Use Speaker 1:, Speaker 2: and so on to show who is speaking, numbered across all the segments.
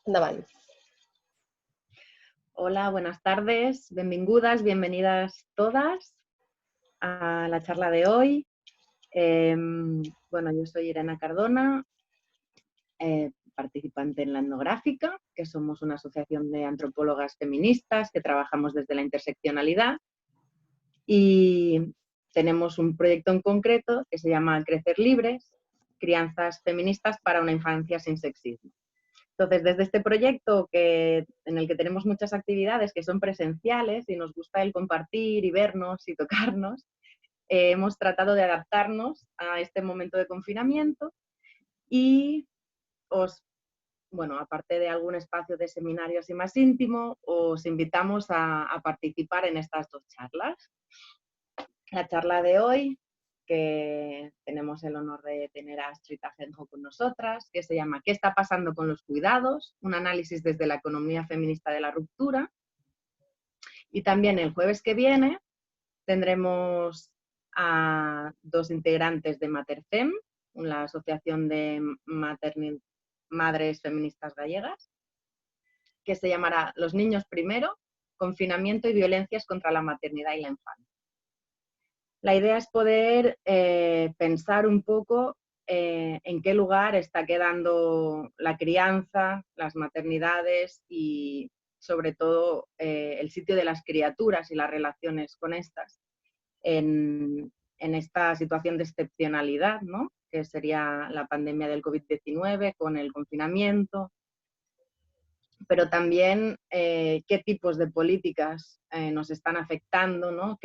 Speaker 1: Endavant.
Speaker 2: Hola, buenas tardes, benvingudes, bienvenidas todas a la charla de hoy. Bueno, yo soy Irene Cardona, participante en la Etnográfica, que somos una asociación de antropólogas feministas que trabajamos desde la interseccionalidad y tenemos un proyecto en concreto que se llama Crecer Libres, crianzas feministas para una infancia sin sexismo. Entonces, desde este proyecto en el que tenemos muchas actividades que son presenciales y nos gusta el compartir y vernos y tocarnos, hemos tratado de adaptarnos a este momento de confinamiento y bueno, aparte de algún espacio de seminario así más íntimo, os invitamos a participar en estas dos charlas. La charla de hoy, que tenemos el honor de tener a Astrid Ajenjo con nosotras, que se llama ¿Qué está pasando con los cuidados? Un análisis desde la economía feminista de la ruptura. Y también el jueves que viene tendremos a dos integrantes de Materfem, la Asociación de Madres Feministas Gallegas, que se llamará Los niños primero, confinamiento y violencias contra la maternidad y la infancia. La idea es poder pensar un poco en qué lugar está quedando la crianza, las maternidades y sobre todo el sitio de las criaturas y las relaciones con estas en esta situación de excepcionalidad, ¿no? Que sería la pandemia del COVID-19 con el confinamiento, pero también qué tipos de políticas nos están afectando, ¿no?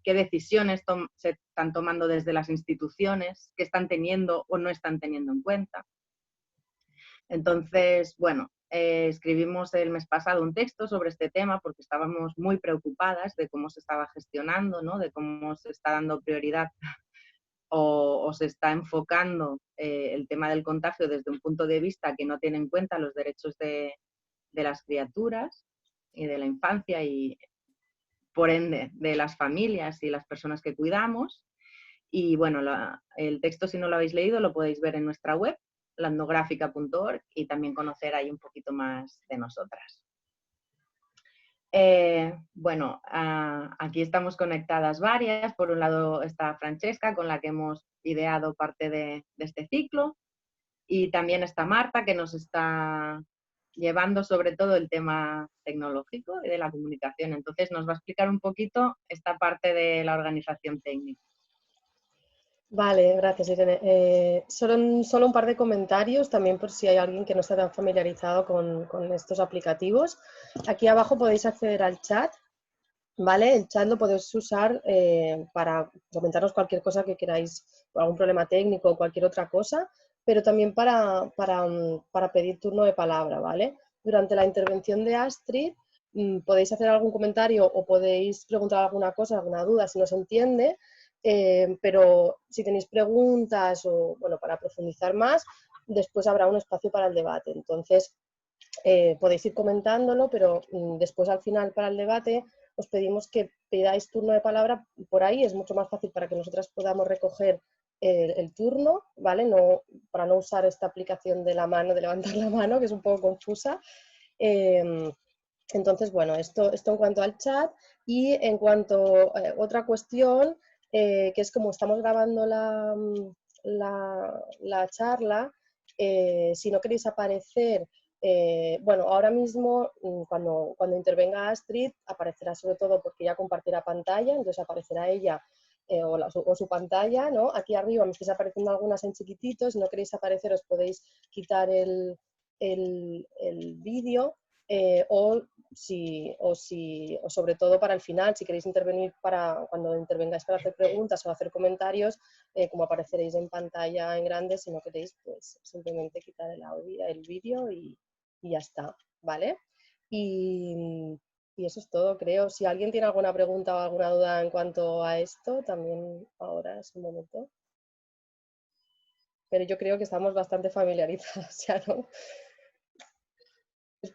Speaker 2: Qué decisiones se están tomando desde las instituciones, qué están teniendo o no están teniendo en cuenta. Entonces, bueno, escribimos el mes pasado un texto sobre este tema porque estábamos muy preocupadas de cómo se estaba gestionando, ¿no? De cómo se está dando prioridad o se está enfocando el tema del contagio desde un punto de vista que no tiene en cuenta los derechos de las criaturas y de la infancia y por ende de las familias y las personas que cuidamos. Y bueno, el texto, si no lo habéis leído, lo podéis ver en nuestra web, landográfica.org, y también conocer ahí un poquito más de nosotras. Bueno, aquí estamos conectadas varias. Por un lado está Francesca, con la que hemos ideado parte de este ciclo, y también está Marta, que nos está llevando sobre todo el tema tecnológico y de la comunicación. Entonces nos va a explicar un poquito esta parte de la organización técnica.
Speaker 1: Vale, gracias, Irene. Solo un par de comentarios, también por si hay alguien que no está tan familiarizado con estos aplicativos. Aquí abajo podéis acceder al chat, ¿vale? El chat lo podéis usar para comentarnos cualquier cosa que queráis, algún problema técnico o cualquier otra cosa, pero también para pedir turno de palabra, ¿vale? Durante la intervención de Astrid podéis hacer algún comentario o podéis preguntar alguna cosa, alguna duda, si no se entiende, pero si tenéis preguntas o, bueno, para profundizar más, después habrá un espacio para el debate. Entonces, podéis ir comentándolo, pero después al final para el debate os pedimos que pidáis turno de palabra por ahí, es mucho más fácil para que nosotras podamos recoger el turno, ¿vale? No, para no usar esta aplicación de la mano, de levantar la mano, que es un poco confusa. Entonces, bueno, esto en cuanto al chat. Y en cuanto a otra cuestión, que es como estamos grabando la charla, si no queréis aparecer, bueno, ahora mismo cuando intervenga Astrid aparecerá sobre todo porque ella compartirá pantalla, entonces aparecerá ella o su pantalla, ¿no? Aquí arriba me estáis apareciendo algunas en chiquititos, si no queréis aparecer os podéis quitar el vídeo o sobre todo para el final, si queréis intervenir para cuando intervengáis para hacer preguntas o hacer comentarios, como apareceréis en pantalla en grande, si no queréis, pues simplemente quitar el vídeo y ya está, ¿vale? Y eso es todo, creo. Si alguien tiene alguna pregunta o alguna duda en cuanto a esto, también ahora es un momento. Pero yo creo que estamos bastante familiarizados ya, ¿no?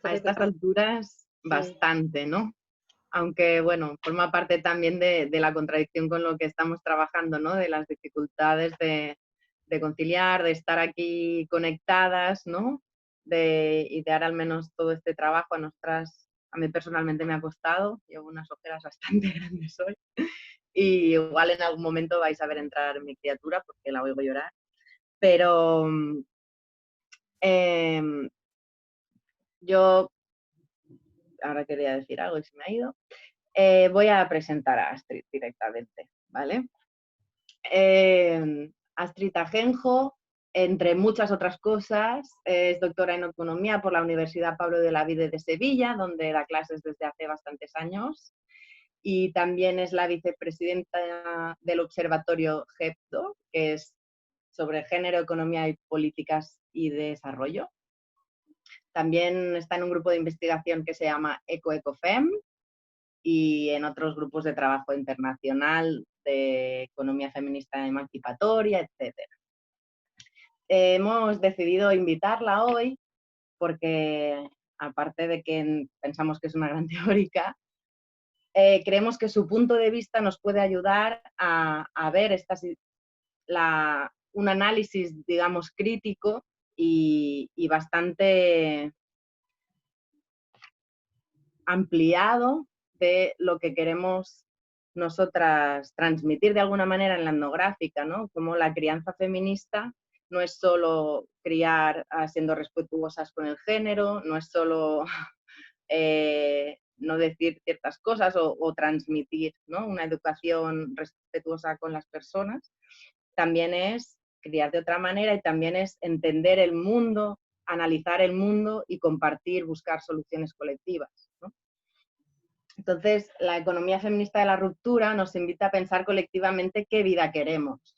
Speaker 2: A estas alturas, bastante, ¿no? Aunque, bueno, forma parte también de la contradicción con lo que estamos trabajando, ¿no? De las dificultades de conciliar, de estar aquí conectadas, ¿no? de idear al menos todo este trabajo. A mí personalmente me ha costado, llevo unas ojeras bastante grandes hoy y igual en algún momento vais a ver entrar mi criatura porque la oigo llorar, pero yo ahora quería decir algo y se me ha ido. Voy a presentar a Astrid directamente, ¿vale? Astrid Ajenjo, entre muchas otras cosas, es doctora en Economía por la Universidad Pablo de Olavide de Sevilla, donde da clases desde hace bastantes años, y también es la vicepresidenta del Observatorio GEPDO, que es sobre género, economía y políticas y desarrollo. También está en un grupo de investigación que se llama EcoEcofem y en otros grupos de trabajo internacional de economía feminista emancipatoria, etc. Hemos decidido invitarla hoy porque, aparte de que pensamos que es una gran teórica, creemos que su punto de vista nos puede ayudar a ver un análisis, digamos, crítico y bastante ampliado de lo que queremos nosotras transmitir de alguna manera en la etnográfica, ¿no? Como la crianza feminista no es solo criar siendo respetuosas con el género, no es solo no decir ciertas cosas o transmitir, ¿no?, una educación respetuosa con las personas, también es criar de otra manera y también es entender el mundo, analizar el mundo y compartir, buscar soluciones colectivas, ¿no? Entonces, la economía feminista de la ruptura nos invita a pensar colectivamente qué vida queremos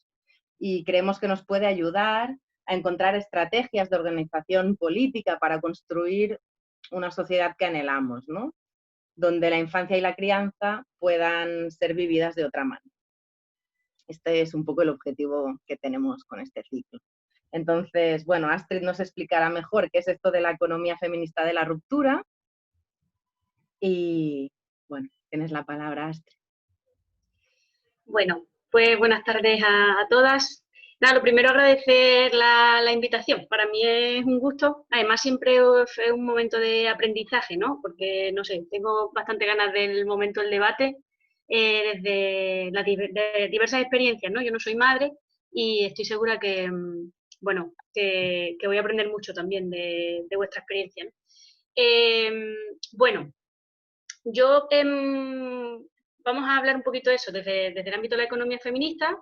Speaker 2: y creemos que nos puede ayudar a encontrar estrategias de organización política para construir una sociedad que anhelamos, ¿no?, donde la infancia y la crianza puedan ser vividas de otra manera. Este es un poco el objetivo que tenemos con este ciclo. Entonces, bueno, Astrid nos explicará mejor qué es esto de la economía feminista de la ruptura y, bueno, tienes la palabra, Astrid.
Speaker 3: Bueno, pues buenas tardes a todas. Nada, lo primero agradecer la invitación. Para mí es un gusto. Además, siempre es un momento de aprendizaje, ¿no? Porque, no sé, tengo bastante ganas del momento del debate desde de diversas experiencias, ¿no? Yo no soy madre y estoy segura que, bueno, que voy a aprender mucho también de vuestra experiencia, ¿no? Bueno, yo vamos a hablar un poquito de eso desde el ámbito de la economía feminista.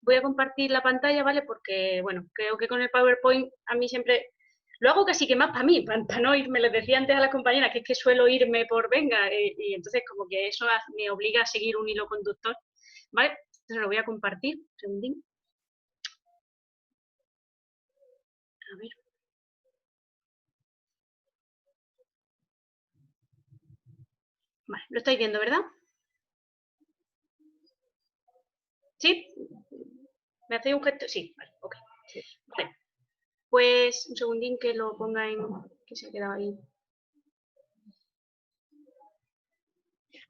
Speaker 3: Voy a compartir la pantalla, ¿vale? Porque, bueno, creo que con el PowerPoint a mí siempre lo hago casi que más para mí, para no irme. Les decía antes a las compañeras que es que suelo irme por venga y entonces como que eso me obliga a seguir un hilo conductor, ¿vale? Entonces lo voy a compartir, un segundín. A ver. Vale, lo estáis viendo, ¿verdad? ¿Sí? ¿Me hacéis un gesto? Sí, vale, ok. Vale. Pues un segundín que lo ponga en... que se ha quedado ahí.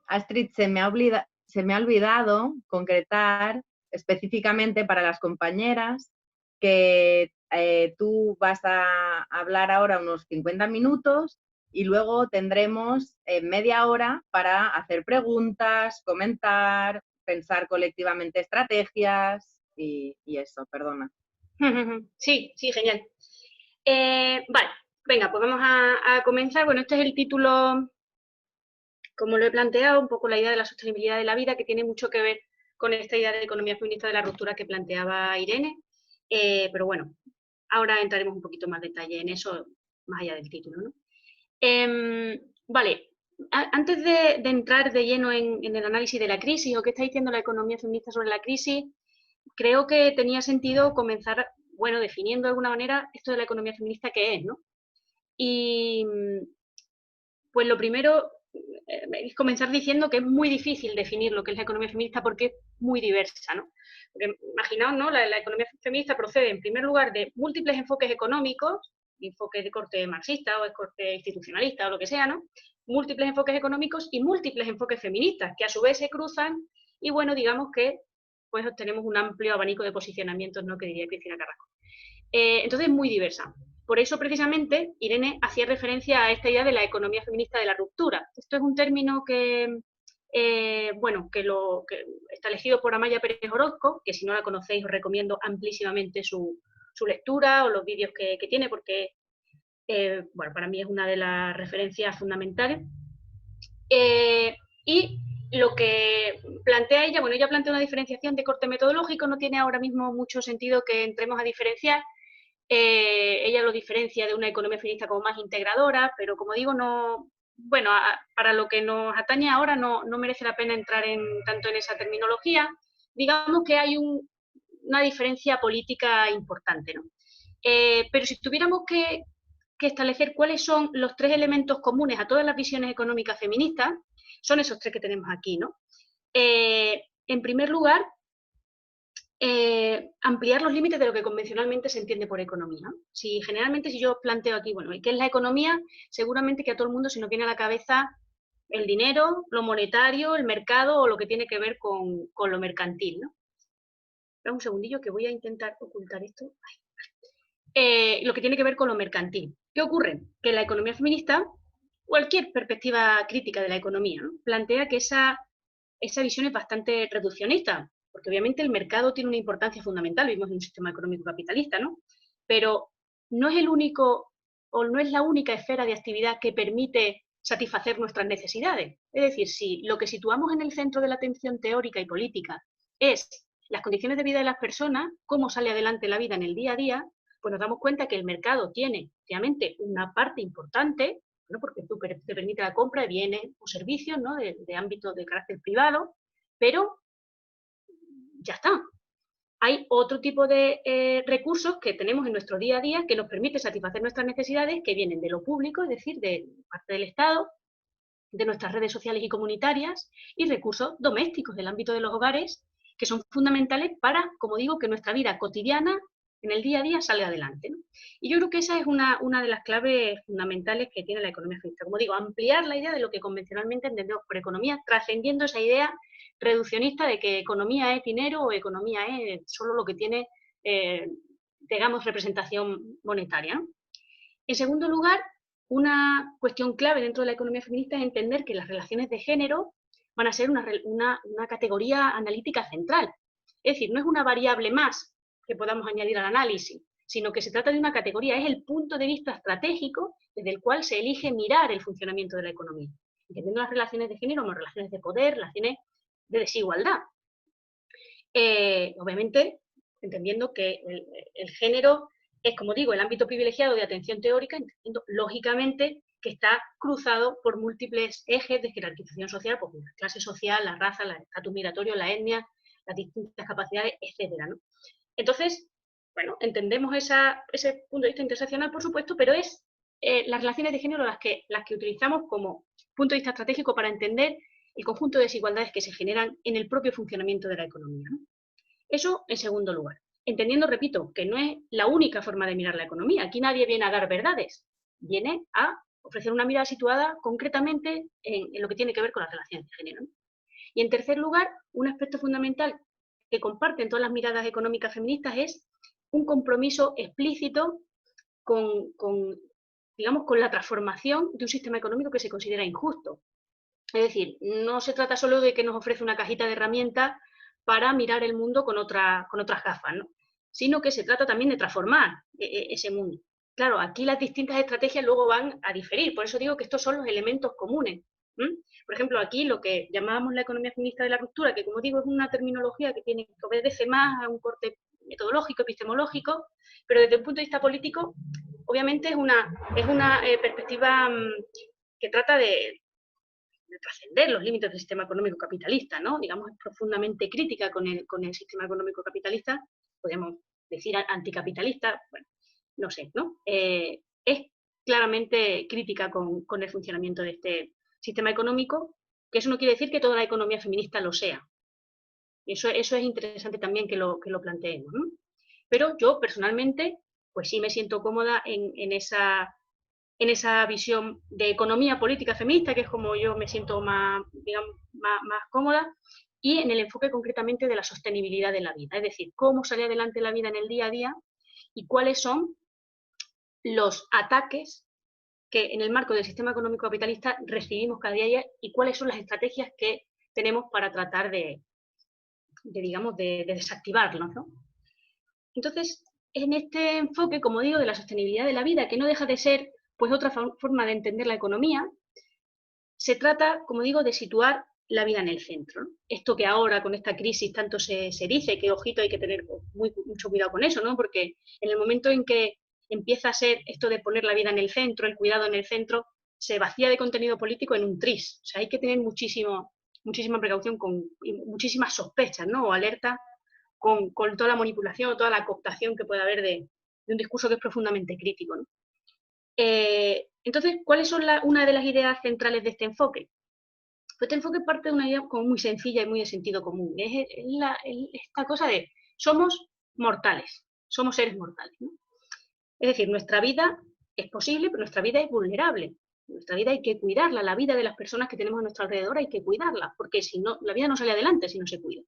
Speaker 2: Astrid, se me ha olvidado concretar específicamente para las compañeras que tú vas a hablar ahora unos 50 minutos y luego tendremos media hora para hacer preguntas, comentar, pensar colectivamente estrategias y eso, perdona.
Speaker 3: Sí, sí, genial. Vale, venga, pues vamos a comenzar. Bueno, este es el título, como lo he planteado, un poco la idea de la sostenibilidad de la vida, que tiene mucho que ver con esta idea de economía feminista de la ruptura que planteaba Irene. Pero bueno, ahora entraremos un poquito más detalle en eso, más allá del título, ¿no? Vale, antes de entrar de lleno en el análisis de la crisis o qué está diciendo la economía feminista sobre la crisis, creo que tenía sentido comenzar, bueno, definiendo de alguna manera esto de la economía feminista qué es, ¿no? Y pues lo primero es comenzar diciendo que es muy difícil definir lo que es la economía feminista porque es muy diversa, ¿no? Porque, imaginaos, ¿no? La economía feminista procede, en primer lugar, de múltiples enfoques económicos, enfoques de corte marxista o de corte institucionalista o lo que sea, ¿no? Múltiples enfoques económicos y múltiples enfoques feministas, que a su vez se cruzan y, bueno, digamos que pues obtenemos un amplio abanico de posicionamientos, ¿no?, que diría Cristina Carrasco. Entonces, es muy diversa. por eso precisamente Irene hacía referencia a esta idea de la economía feminista de la ruptura. Esto es un término que, bueno, que está elegido por Amaya Pérez Orozco, que si no la conocéis os recomiendo amplísimamente su lectura o los vídeos que tiene, porque bueno, para mí es una de las referencias fundamentales. Y lo que plantea ella, bueno, ella plantea una diferenciación de corte metodológico, no tiene ahora mismo mucho sentido que entremos a diferenciar. Ella lo diferencia de una economía feminista como más integradora, pero como digo, no, bueno, para lo que nos atañe ahora no merece la pena entrar tanto en esa terminología. Digamos que hay una diferencia política importante, ¿no? Pero si tuviéramos que establecer cuáles son los tres elementos comunes a todas las visiones económicas feministas, son esos tres que tenemos aquí, ¿no? En primer lugar, ampliar los límites de lo que convencionalmente se entiende por economía. Generalmente si yo planteo aquí, bueno, ¿qué es la economía? Seguramente que a todo el mundo se nos viene a la cabeza el dinero, lo monetario, el mercado o lo que tiene que ver con lo mercantil, ¿no? Espera un segundillo que voy a intentar ocultar esto. Lo que tiene que ver con lo mercantil. ¿Qué ocurre? Que la economía feminista, cualquier perspectiva crítica de la economía, ¿no?, plantea que esa visión es bastante reduccionista, porque obviamente el mercado tiene una importancia fundamental, vivimos en un sistema económico capitalista, ¿no? Pero no es el único o no es la única esfera de actividad que permite satisfacer nuestras necesidades. Es decir, si lo que situamos en el centro de la atención teórica y política es las condiciones de vida de las personas, cómo sale adelante la vida en el día a día, pues nos damos cuenta que el mercado tiene, obviamente, una parte importante, ¿no?, porque te permite la compra de bienes o servicios, ¿no?, de ámbito de carácter privado, pero ya está. Hay otro tipo de recursos que tenemos en nuestro día a día que nos permite satisfacer nuestras necesidades, que vienen de lo público, es decir, de parte del Estado, de nuestras redes sociales y comunitarias, y recursos domésticos del ámbito de los hogares, que son fundamentales para, como digo, que nuestra vida cotidiana, en el día a día, salga adelante, ¿no? Y yo creo que esa es una de las claves fundamentales que tiene la economía feminista. Como digo, ampliar la idea de lo que convencionalmente entendemos por economía, trascendiendo esa idea reduccionista de que economía es dinero o economía es solo lo que tiene, digamos, representación monetaria, ¿no? En segundo lugar, una cuestión clave dentro de la economía feminista es entender que las relaciones de género van a ser una categoría analítica central. Es decir, no es una variable más que podamos añadir al análisis, sino que se trata de una categoría, es el punto de vista estratégico desde el cual se elige mirar el funcionamiento de la economía, entendiendo las relaciones de género como relaciones de poder, relaciones de desigualdad. Obviamente, entendiendo que el género es, como digo, el ámbito privilegiado de atención teórica, entendiendo lógicamente que está cruzado por múltiples ejes de jerarquización social, pues la clase social, la raza, el estatus migratorio, la etnia, las distintas capacidades, etcétera, ¿no? Entonces, bueno, entendemos ese punto de vista interseccional, por supuesto, pero es las relaciones de género las que utilizamos como punto de vista estratégico para entender el conjunto de desigualdades que se generan en el propio funcionamiento de la economía, ¿no? Eso en segundo lugar. Entendiendo, repito, que no es la única forma de mirar la economía. Aquí nadie viene a dar verdades, viene a ofrecer una mirada situada concretamente en lo que tiene que ver con las relaciones de género, ¿no? Y en tercer lugar, un aspecto fundamental que comparten todas las miradas económicas feministas es un compromiso explícito con la transformación de un sistema económico que se considera injusto. Es decir, no se trata solo de que nos ofrece una cajita de herramientas para mirar el mundo con otras gafas, ¿no?, sino que se trata también de transformar ese mundo. Claro, aquí las distintas estrategias luego van a diferir, por eso digo que estos son los elementos comunes. Por ejemplo, aquí lo que llamábamos la economía feminista de la ruptura, que como digo es una terminología que obedece más a un corte metodológico, epistemológico, pero desde un punto de vista político, obviamente es una perspectiva que trata de trascender los límites del sistema económico capitalista, ¿no? Digamos, es profundamente crítica con el sistema económico capitalista, podemos decir anticapitalista, bueno, no sé, ¿no? Es claramente crítica con el funcionamiento de este sistema económico, que eso no quiere decir que toda la economía feminista lo sea. Eso es interesante también que lo planteemos, ¿no? Pero yo personalmente, pues sí me siento cómoda en esa visión de economía política feminista, que es como yo me siento más, digamos, más cómoda, y en el enfoque concretamente de la sostenibilidad de la vida, es decir, cómo sale adelante la vida en el día a día y cuáles son los ataques que en el marco del sistema económico capitalista recibimos cada día y cuáles son las estrategias que tenemos para tratar digamos, de desactivarlos, ¿no? Entonces, en este enfoque, como digo, de la sostenibilidad de la vida, que no deja de ser pues otra forma de entender la economía, se trata, como digo, de situar la vida en el centro, ¿no? Esto que ahora con esta crisis tanto se dice, que ojito, hay que tener mucho cuidado con eso, ¿no? Porque en el momento en que empieza a ser esto de poner la vida en el centro, el cuidado en el centro, se vacía de contenido político en un tris. O sea, hay que tener muchísima precaución y muchísimas sospechas, ¿no? O alerta con toda la manipulación o toda la cooptación que puede haber de un discurso que es profundamente crítico, ¿no? Entonces, ¿cuáles son una de las ideas centrales de este enfoque? Pues este enfoque parte de una idea como muy sencilla y muy de sentido común. Es esta cosa de somos mortales, somos seres mortales, ¿no? Es decir, nuestra vida es posible, pero nuestra vida es vulnerable. Nuestra vida hay que cuidarla, la vida de las personas que tenemos a nuestro alrededor hay que cuidarla, porque si no, la vida no sale adelante si no se cuida.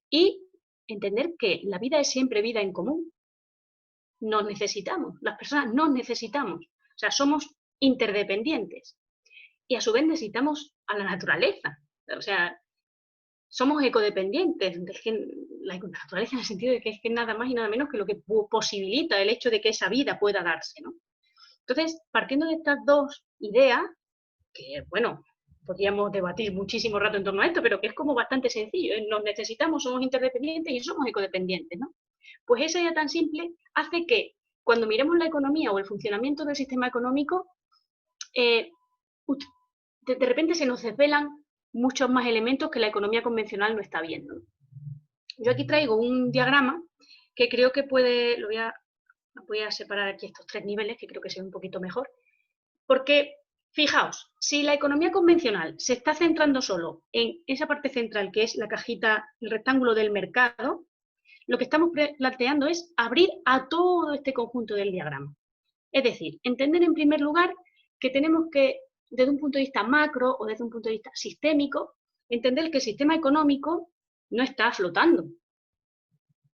Speaker 3: Y entender que la vida es siempre vida en común. Nos necesitamos, las personas nos necesitamos. O sea, somos interdependientes. Y a su vez necesitamos a la naturaleza. O sea, somos ecodependientes. La naturaleza en el sentido de que es que nada más y nada menos que lo que posibilita el hecho de que esa vida pueda darse, ¿no? Entonces, partiendo de estas dos ideas, que, bueno, podríamos debatir muchísimo rato en torno a esto, pero que es como bastante sencillo. Nos necesitamos, somos interdependientes y somos ecodependientes, ¿no? Pues esa idea tan simple hace que cuando miremos la economía o el funcionamiento del sistema económico, de repente se nos desvelan muchos más elementos que la economía convencional no está viendo. Yo aquí traigo un diagrama que creo que puede, voy a separar aquí estos tres niveles, que creo que se ve un poquito mejor, porque fijaos, si la economía convencional se está centrando solo en esa parte central que es la cajita, el rectángulo del mercado, lo que estamos planteando es abrir a todo este conjunto del diagrama. Es decir, entender en primer lugar que tenemos que, desde un punto de vista macro o desde un punto de vista sistémico, entender que el sistema económico no está flotando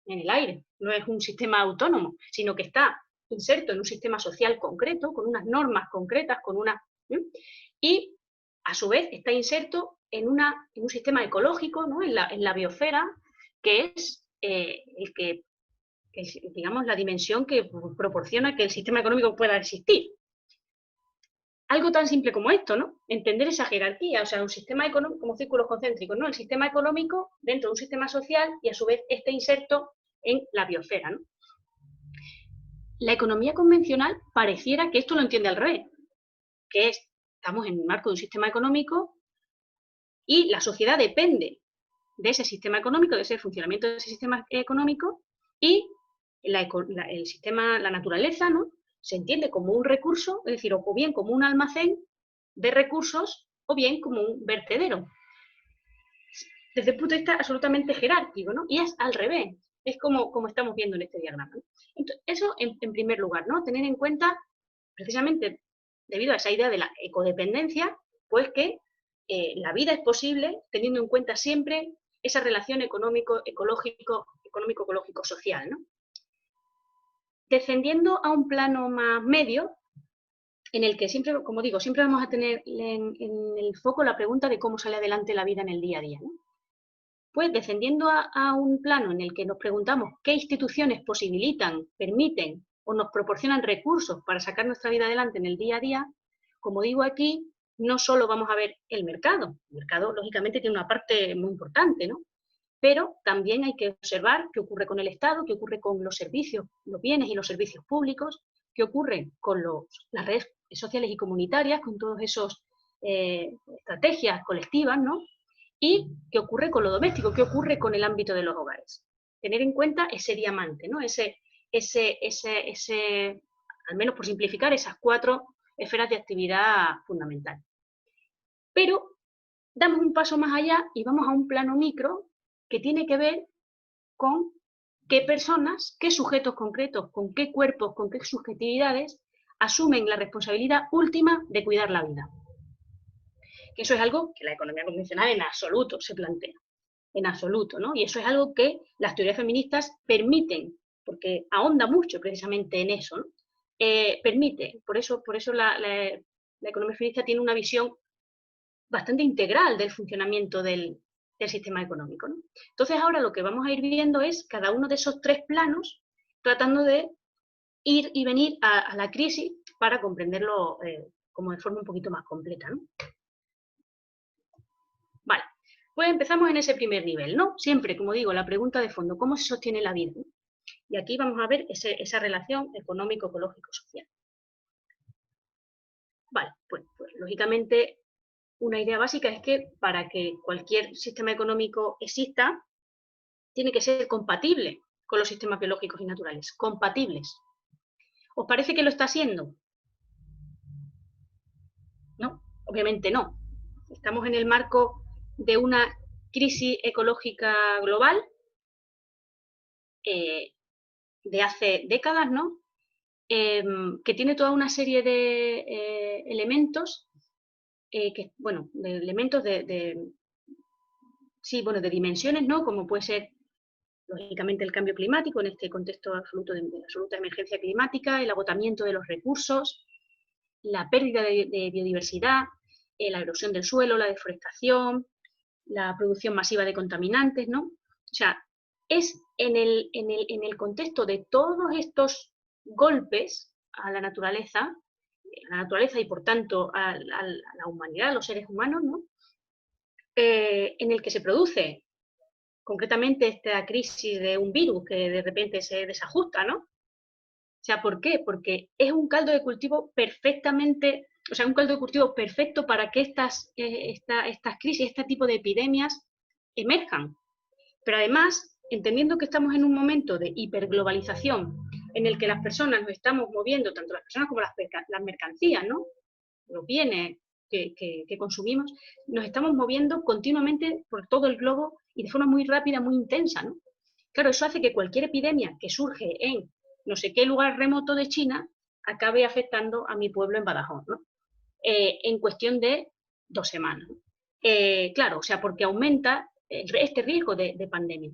Speaker 3: en el aire, no es un sistema autónomo, sino que está inserto en un sistema social concreto, con unas normas concretas, y a su vez está inserto en un sistema ecológico, ¿no? en la biosfera, que es digamos, la dimensión que proporciona que el sistema económico pueda existir. Algo tan simple como esto, ¿no? Entender esa jerarquía, o sea, un sistema económico como círculos concéntricos, ¿no? El sistema económico dentro de un sistema social y a su vez este inserto en la biosfera, ¿no? La economía convencional pareciera que esto lo entiende al revés, que estamos en el marco de un sistema económico y la sociedad depende de ese sistema económico, de ese funcionamiento de ese sistema económico, y el sistema, la naturaleza, ¿no? Se entiende como un recurso, es decir, o bien como un almacén de recursos, o bien como un vertedero. Desde el punto de vista absolutamente jerárquico, ¿no? Y es al revés, es como estamos viendo en este diagrama, ¿no? Entonces, eso en primer lugar, ¿no? Tener en cuenta, precisamente debido a esa idea de la ecodependencia, pues que la vida es posible teniendo en cuenta siempre esa relación económico-ecológico-social, ¿no? Descendiendo a un plano más medio, en el que siempre, como digo, siempre vamos a tener en el foco la pregunta de cómo sale adelante la vida en el día a día, ¿no? Pues descendiendo a un plano en el que nos preguntamos qué instituciones posibilitan, permiten o nos proporcionan recursos para sacar nuestra vida adelante en el día a día, como digo aquí, no solo vamos a ver el mercado lógicamente tiene una parte muy importante, ¿no? Pero también hay que observar qué ocurre con el Estado, qué ocurre con los servicios, los bienes y los servicios públicos, qué ocurre con las redes sociales y comunitarias, con todas esas estrategias colectivas, ¿no? Y qué ocurre con lo doméstico, qué ocurre con el ámbito de los hogares. Tener en cuenta ese diamante, ¿no? Al menos por simplificar, esas 4 esferas de actividad fundamental. Pero damos un paso más allá y vamos a un plano micro que tiene que ver con qué personas, qué sujetos concretos, con qué cuerpos, con qué subjetividades asumen la responsabilidad última de cuidar la vida. Que eso es algo que la economía convencional en absoluto se plantea, en absoluto, ¿no? Y eso es algo que las teorías feministas permiten, porque ahonda mucho precisamente en eso, ¿no? permite, por eso la economía feminista tiene una visión bastante integral del funcionamiento del sistema económico, ¿no? Entonces ahora lo que vamos a ir viendo es cada uno de esos tres planos tratando de ir y venir a la crisis para comprenderlo como de forma un poquito más completa, ¿no? Vale, pues empezamos en ese primer nivel, ¿no? Siempre, como digo, la pregunta de fondo, ¿cómo se sostiene la vida? Y aquí vamos a ver esa relación económico-ecológico-social. Vale, pues lógicamente una idea básica es que para que cualquier sistema económico exista, tiene que ser compatible con los sistemas biológicos y naturales, compatibles. ¿Os parece que lo está haciendo? No, obviamente no. Estamos en el marco de una crisis ecológica global de hace décadas, ¿no? Que tiene toda una serie de elementos, de dimensiones, ¿no? Como puede ser, lógicamente, el cambio climático en este contexto absoluto de absoluta emergencia climática, el agotamiento de los recursos, la pérdida de biodiversidad, la erosión del suelo, la deforestación, la producción masiva de contaminantes, ¿no? O sea, es en el contexto de todos estos golpes a la naturaleza y por tanto a la humanidad, a los seres humanos, ¿no? En el que se produce concretamente esta crisis de un virus que de repente se desajusta, ¿no? O sea, ¿por qué? Porque es un caldo de cultivo un caldo de cultivo perfecto para que estas crisis, este tipo de epidemias emerjan. Pero además, entendiendo que estamos en un momento de hiperglobalización en el que las personas nos estamos moviendo, tanto las personas como las mercancías, ¿no? Los bienes que consumimos, nos estamos moviendo continuamente por todo el globo y de forma muy rápida, muy intensa, ¿no? Claro, eso hace que cualquier epidemia que surge en no sé qué lugar remoto de China acabe afectando a mi pueblo en Badajoz, ¿no? En cuestión de 2 semanas. Claro, o sea, porque aumenta este riesgo de pandemia.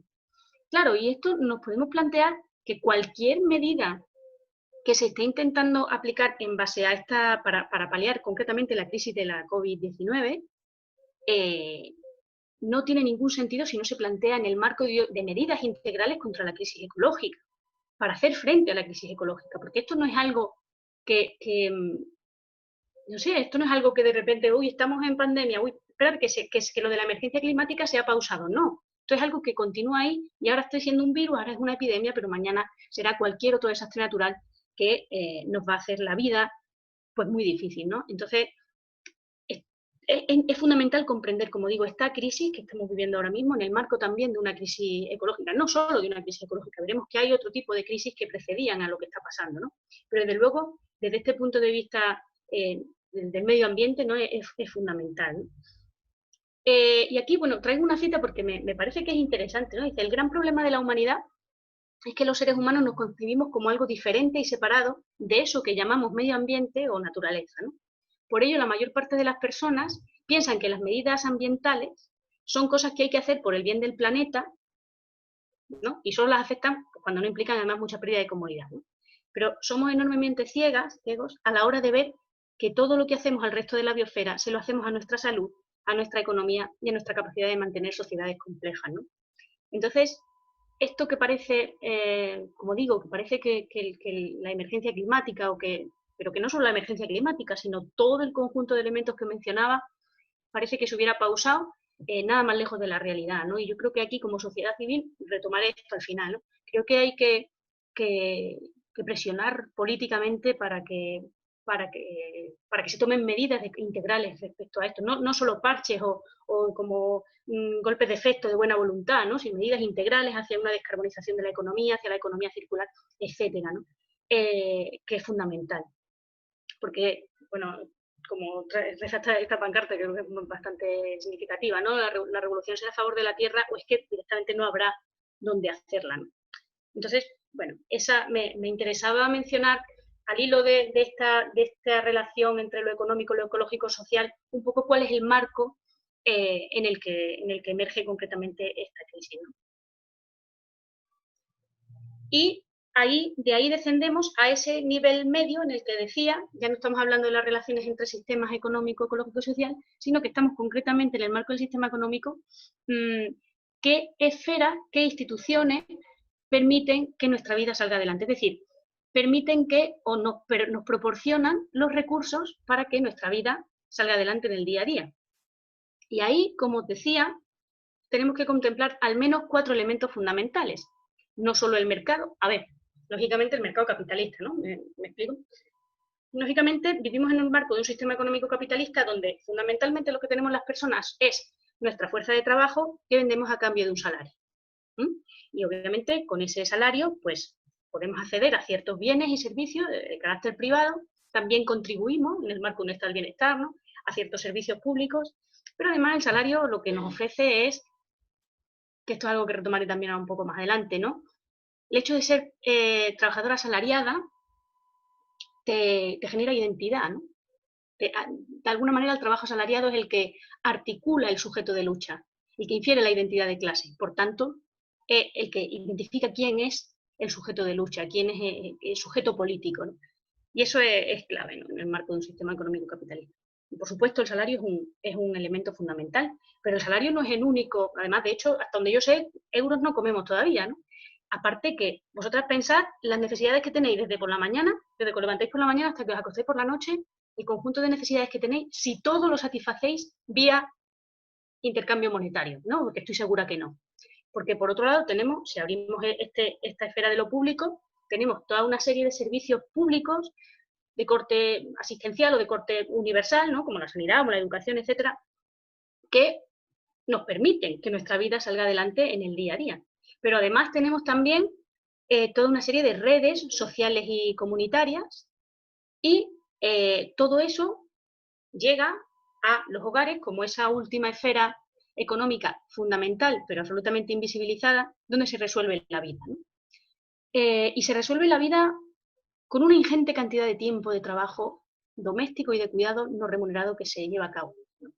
Speaker 3: Claro, y esto nos podemos plantear que cualquier medida que se esté intentando aplicar en base a para paliar concretamente la crisis de la COVID-19, no tiene ningún sentido si no se plantea en el marco de medidas integrales contra la crisis ecológica, para hacer frente a la crisis ecológica, porque esto no es algo no sé, esto no es algo que de repente, uy, estamos en pandemia, uy, esperar que lo de la emergencia climática se ha pausado, no. Esto es algo que continúa ahí y ahora está siendo un virus, ahora es una epidemia, pero mañana será cualquier otro desastre natural que nos va a hacer la vida pues muy difícil, ¿no? Entonces, es fundamental comprender, como digo, esta crisis que estamos viviendo ahora mismo en el marco también de una crisis ecológica, no solo de una crisis ecológica, veremos que hay otro tipo de crisis que precedían a lo que está pasando, ¿no? Pero desde luego, desde este punto de vista del medio ambiente, ¿no? es fundamental, ¿no? Y aquí, bueno, traigo una cita porque me parece que es interesante, ¿no? Dice, el gran problema de la humanidad es que los seres humanos nos concebimos como algo diferente y separado de eso que llamamos medio ambiente o naturaleza, ¿no? Por ello, la mayor parte de las personas piensan que las medidas ambientales son cosas que hay que hacer por el bien del planeta, ¿no? Y solo las aceptan cuando no implican además mucha pérdida de comodidad, ¿no? Pero somos enormemente ciegos a la hora de ver que todo lo que hacemos al resto de la biosfera se lo hacemos a nuestra salud, a nuestra economía y a nuestra capacidad de mantener sociedades complejas, ¿no? Entonces, esto que parece, como digo, que parece que la emergencia climática pero que no solo la emergencia climática, sino todo el conjunto de elementos que mencionaba, parece que se hubiera pausado nada más lejos de la realidad, ¿no? Y yo creo que aquí, como sociedad civil, retomaré esto al final, ¿no? Creo que hay que presionar políticamente para que se tomen medidas integrales respecto a esto, no solo parches o como golpes de efecto de buena voluntad, ¿no? Sino medidas integrales hacia una descarbonización de la economía, hacia la economía circular, etcétera, ¿no? Que es fundamental. Porque, bueno, como reza esta pancarta, que creo que es bastante significativa, ¿no? La revolución será a favor de la tierra o es que directamente no habrá dónde hacerla, ¿no? Entonces, bueno, me interesaba mencionar al hilo de esta relación entre lo económico, lo ecológico, social, un poco cuál es el marco en el que emerge concretamente esta crisis, ¿no? Y de ahí descendemos a ese nivel medio en el que decía, ya no estamos hablando de las relaciones entre sistemas económico, ecológico y social, sino que estamos concretamente en el marco del sistema económico, qué esferas, qué instituciones permiten que nuestra vida salga adelante. Es decir, permiten que o nos proporcionan los recursos para que nuestra vida salga adelante en el día a día. Y ahí, como os decía, tenemos que contemplar al menos 4 elementos fundamentales. No solo el mercado, a ver, lógicamente el mercado capitalista, ¿no? ¿Me explico? Lógicamente vivimos en un marco de un sistema económico capitalista donde fundamentalmente lo que tenemos las personas es nuestra fuerza de trabajo que vendemos a cambio de un salario. Y obviamente con ese salario pues podemos acceder a ciertos bienes y servicios de carácter privado, también contribuimos en el marco de un estado del bienestar, ¿no?, a ciertos servicios públicos, pero además el salario lo que nos ofrece es, que esto es algo que retomaré también un poco más adelante, ¿no?, el hecho de ser trabajadora asalariada te genera identidad, ¿no? De alguna manera el trabajo asalariado es el que articula el sujeto de lucha y que infiere la identidad de clase. Por tanto, el que identifica quién es el sujeto de lucha, quién es el sujeto político, ¿no? Y eso es clave, ¿no?, en el marco de un sistema económico capitalista. Y por supuesto, el salario es un elemento fundamental, pero el salario no es el único. Además, de hecho, hasta donde yo sé, euros no comemos todavía, ¿no? Aparte que vosotras pensad las necesidades que tenéis desde por la mañana, desde que os levantáis por la mañana hasta que os acostéis por la noche, el conjunto de necesidades que tenéis, si todo lo satisfacéis vía intercambio monetario, ¿no? Porque estoy segura que no. Porque por otro lado tenemos, si abrimos esta esfera de lo público, tenemos toda una serie de servicios públicos de corte asistencial o de corte universal, ¿no?, como la sanidad, como la educación, etcétera, que nos permiten que nuestra vida salga adelante en el día a día. Pero además tenemos también toda una serie de redes sociales y comunitarias y todo eso llega a los hogares como esa última esfera económica fundamental, pero absolutamente invisibilizada, donde se resuelve la vida, ¿no? Y se resuelve la vida con una ingente cantidad de tiempo de trabajo doméstico y de cuidado no remunerado que se lleva a cabo, ¿no?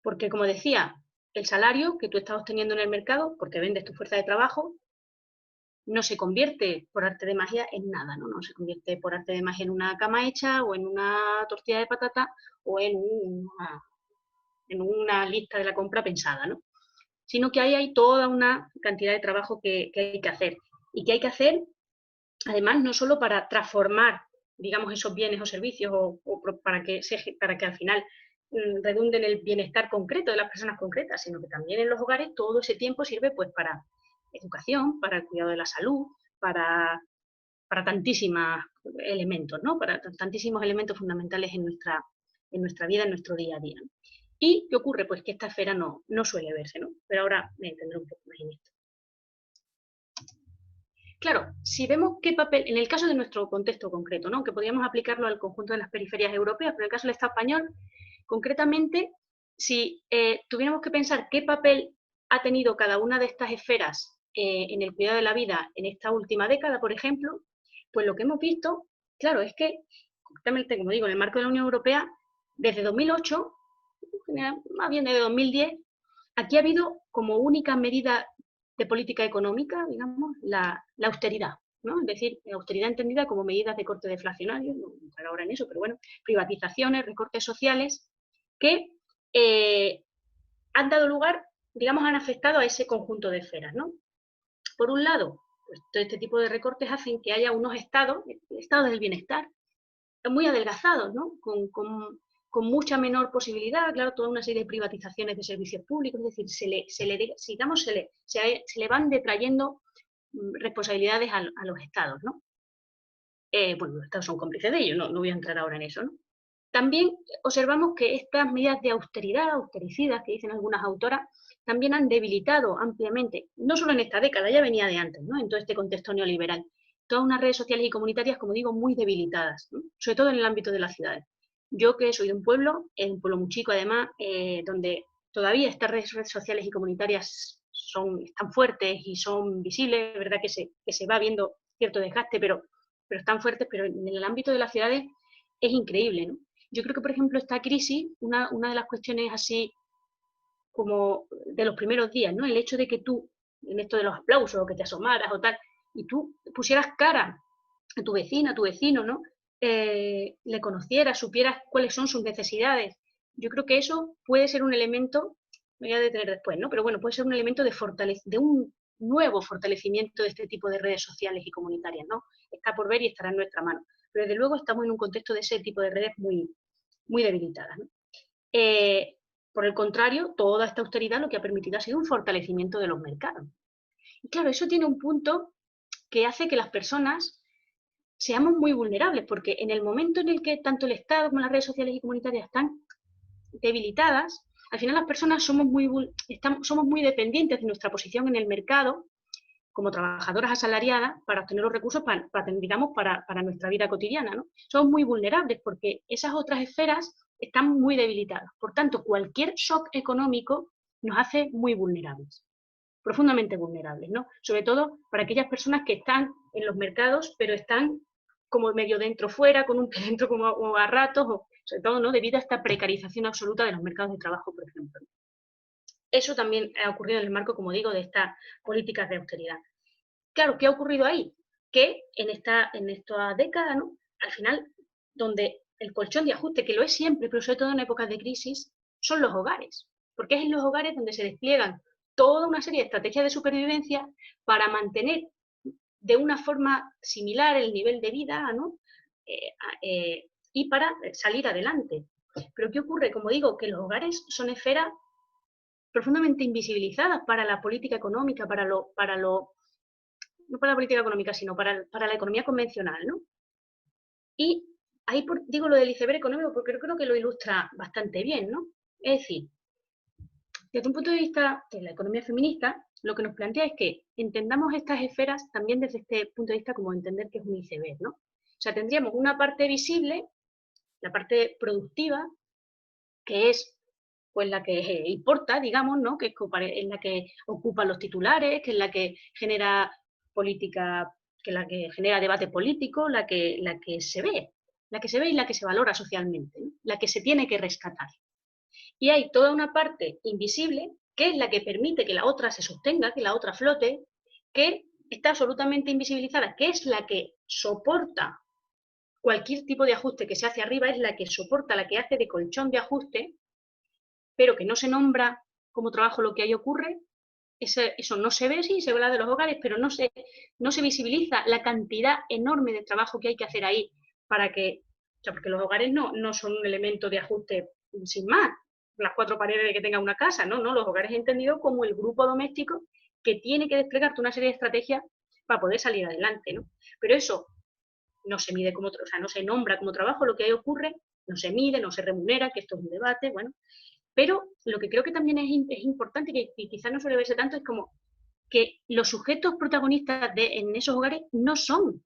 Speaker 3: Porque, como decía, el salario que tú estás obteniendo en el mercado, porque vendes tu fuerza de trabajo, no se convierte por arte de magia en nada, ¿no? No se convierte por arte de magia en una cama hecha o en una tortilla de patata o en una lista de la compra pensada, ¿no? Sino que ahí hay toda una cantidad de trabajo que hay que hacer. Y que hay que hacer, además, no solo para transformar, digamos, esos bienes o servicios o para que al final redunde en el bienestar concreto de las personas concretas, sino que también en los hogares todo ese tiempo sirve pues para educación, para el cuidado de la salud, para tantísimos elementos, ¿no?, para tantísimos elementos fundamentales en nuestra vida, en nuestro día a día, ¿no? ¿Y qué ocurre? Pues que esta esfera no suele verse, ¿no? Pero ahora me entendré un poco más en esto. Claro, si vemos qué papel, en el caso de nuestro contexto concreto, ¿no?, que podríamos aplicarlo al conjunto de las periferias europeas, pero en el caso del Estado español, concretamente, si tuviéramos que pensar qué papel ha tenido cada una de estas esferas en el cuidado de la vida en esta última década, por ejemplo, pues lo que hemos visto, claro, es que, concretamente, como digo, en el marco de la Unión Europea, desde 2008, más bien desde 2010, aquí ha habido como única medida de política económica, digamos, la austeridad, ¿no? Es decir, austeridad entendida como medidas de corte deflacionario, no voy a entrar ahora en eso, pero bueno, privatizaciones, recortes sociales, que han dado lugar, digamos, han afectado a ese conjunto de esferas, ¿no? Por un lado, pues todo este tipo de recortes hacen que haya unos estados del bienestar, muy adelgazados, ¿no?, con mucha menor posibilidad, claro, toda una serie de privatizaciones de servicios públicos, es decir, se le van detrayendo responsabilidades a los estados, ¿no? Bueno, los estados son cómplices de ello, no voy a entrar ahora en eso, ¿no? También observamos que estas medidas de austeridad, austericidas, que dicen algunas autoras, también han debilitado ampliamente, no solo en esta década, ya venía de antes, ¿no?, en todo este contexto neoliberal, todas unas redes sociales y comunitarias, como digo, muy debilitadas, ¿no?, sobre todo en el ámbito de las ciudades. Yo, que soy de un pueblo muy chico además, donde todavía estas redes sociales y comunitarias están fuertes y son visibles, es verdad que se va viendo cierto desgaste, pero están fuertes, pero en el ámbito de las ciudades es increíble, ¿no? Yo creo que, por ejemplo, esta crisis, una de las cuestiones así como de los primeros días, ¿no?, el hecho de que tú, en esto de los aplausos, o que te asomaras o tal, y tú pusieras cara a tu vecina, a tu vecino, ¿no? Le conocieras, supieras cuáles son sus necesidades. Yo creo que eso puede ser un elemento, me voy a detener después, ¿no? Pero bueno, puede ser un elemento de un nuevo fortalecimiento de este tipo de redes sociales y comunitarias, ¿no? Está por ver y estará en nuestra mano. Pero desde luego estamos en un contexto de ese tipo de redes muy, muy debilitadas, ¿no? Por el contrario, toda esta austeridad lo que ha permitido ha sido un fortalecimiento de los mercados. Y claro, eso tiene un punto que hace que las personas seamos muy vulnerables, porque en el momento en el que tanto el Estado como las redes sociales y comunitarias están debilitadas, al final las personas somos muy dependientes de nuestra posición en el mercado como trabajadoras asalariadas para obtener los recursos para nuestra vida cotidiana, ¿no? Somos muy vulnerables porque esas otras esferas están muy debilitadas. Por tanto, cualquier shock económico nos hace muy vulnerables, profundamente vulnerables, ¿no? Sobre todo para aquellas personas que están en los mercados, pero están como medio dentro fuera, con un pie dentro como a ratos, o sobre todo, ¿no? Debido a esta precarización absoluta de los mercados de trabajo, por ejemplo. Eso también ha ocurrido en el marco, como digo, de estas políticas de austeridad. Claro, ¿qué ha ocurrido ahí? Que en esta década, ¿no? Al final, donde el colchón de ajuste, que lo es siempre, pero sobre todo en épocas de crisis, son los hogares. Porque es en los hogares donde se despliegan toda una serie de estrategias de supervivencia para mantener de una forma similar el nivel de vida, ¿no? Y para salir adelante. Pero ¿qué ocurre? Como digo, que los hogares son esferas profundamente invisibilizadas para la política económica, no para la política económica, sino para la economía convencional, ¿no? Y ahí digo lo del iceberg económico porque creo que lo ilustra bastante bien, ¿no? Es decir, desde un punto de vista de la economía feminista, lo que nos plantea es que entendamos estas esferas también desde este punto de vista como entender que es un iceberg, ¿no? O sea, tendríamos una parte visible, la parte productiva, que es pues la que importa, digamos, ¿no? Que es la que ocupa los titulares, que es la que genera política, que es la que genera debate político, la que se ve, y la que se valora socialmente, ¿no? La que se tiene que rescatar. Y hay toda una parte invisible, que es la que permite que la otra se sostenga, que la otra flote, que está absolutamente invisibilizada, que es la que soporta cualquier tipo de ajuste que se hace arriba, es la que soporta, la que hace de colchón de ajuste, pero que no se nombra como trabajo lo que ahí ocurre. Eso no se ve, sí, se habla de los hogares, pero no se visibiliza la cantidad enorme de trabajo que hay que hacer ahí para que, o sea, porque los hogares no son un elemento de ajuste sin más, las cuatro paredes de que tenga una casa, no, los hogares entendidos como el grupo doméstico que tiene que desplegar una serie de estrategias para poder salir adelante, ¿no? Pero eso no se mide como, o sea, no se nombra como trabajo lo que ahí ocurre, no se mide, no se remunera, que esto es un debate, bueno. Pero lo que creo que también es importante, que quizás no suele verse tanto, es como que los sujetos protagonistas en esos hogares no son,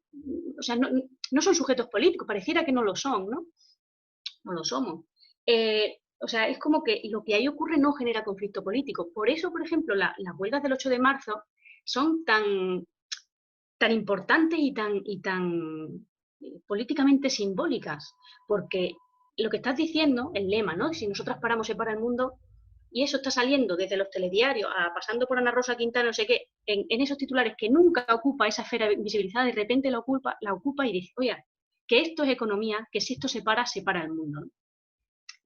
Speaker 3: o sea, no son sujetos políticos, pareciera que no lo son, ¿no? No lo somos. O sea, es como que lo que ahí ocurre no genera conflicto político. Por eso, por ejemplo, las huelgas del 8 de marzo son tan importantes y tan políticamente simbólicas, porque lo que estás diciendo, el lema, ¿no? Si nosotras paramos, se para el mundo, y eso está saliendo desde los telediarios, pasando por Ana Rosa Quintana, no sé qué, en esos titulares que nunca ocupa esa esfera visibilizada, de repente la ocupa y dice, oye, que esto es economía, que si esto se para el mundo, ¿no?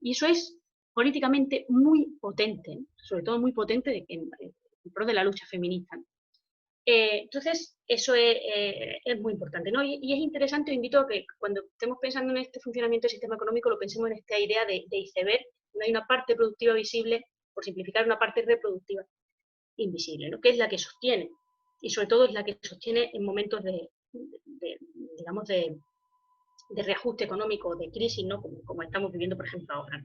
Speaker 3: Y eso es políticamente muy potente, ¿no? Sobre todo muy potente en pro de la lucha feminista, ¿no? Entonces, eso es muy importante, ¿no? Y es interesante, os invito a que cuando estemos pensando en este funcionamiento del sistema económico, lo pensemos en esta idea de iceberg, donde hay una parte productiva visible, por simplificar, una parte reproductiva invisible, ¿no? Que es la que sostiene, y sobre todo es la que sostiene en momentos digamos, de reajuste económico, de crisis, ¿no? Como estamos viviendo, por ejemplo, ahora.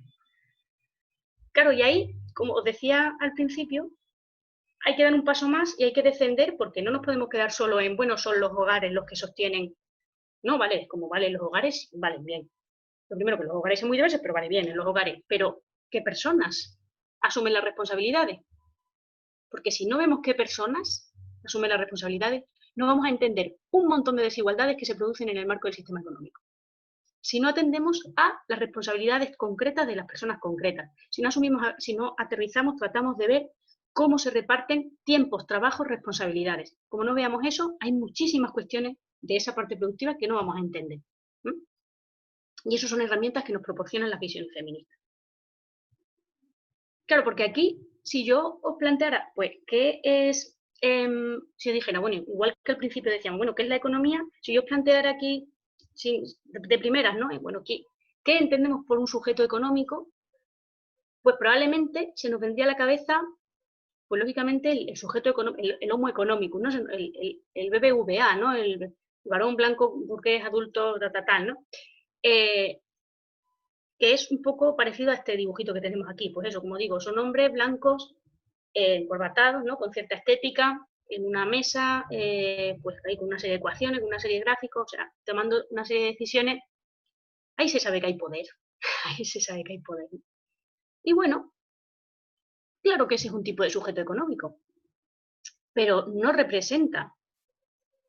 Speaker 3: Claro, y ahí, como os decía al principio, hay que dar un paso más y hay que descender, porque no nos podemos quedar solo en, bueno, son los hogares los que sostienen. No, vale, como valen los hogares, vale, bien. Lo primero, que los hogares son muy diversos, pero vale, bien, en los hogares. Pero, ¿qué personas asumen las responsabilidades? Porque si no vemos qué personas asumen las responsabilidades, no vamos a entender un montón de desigualdades que se producen en el marco del sistema económico. Si no atendemos a las responsabilidades concretas de las personas concretas, si no aterrizamos, tratamos de ver cómo se reparten tiempos, trabajos, responsabilidades. Como no veamos eso, hay muchísimas cuestiones de esa parte productiva que no vamos a entender. Y eso son herramientas que nos proporcionan las visiones feministas. Claro, porque aquí, si yo os planteara, pues, ¿qué es, si os dijera, bueno, igual que al principio decíamos, bueno, ¿qué es la economía? Si yo os planteara aquí, de primeras, ¿no? Bueno, ¿qué entendemos por un sujeto económico? Pues probablemente se nos vendría a la cabeza, pues lógicamente, el sujeto económico, el homo económico, ¿no? El BBVA, ¿no? El varón blanco, burgués, adulto, tal, ¿no? Que es un poco parecido a este dibujito que tenemos aquí. Pues eso, como digo, son hombres blancos, encorbatados, ¿no? Con cierta estética, en una mesa, pues ahí con una serie de ecuaciones, con una serie de gráficos, o sea, tomando una serie de decisiones. Ahí se sabe que hay poder, ahí se sabe que hay poder. Y bueno, claro que ese es un tipo de sujeto económico, pero no representa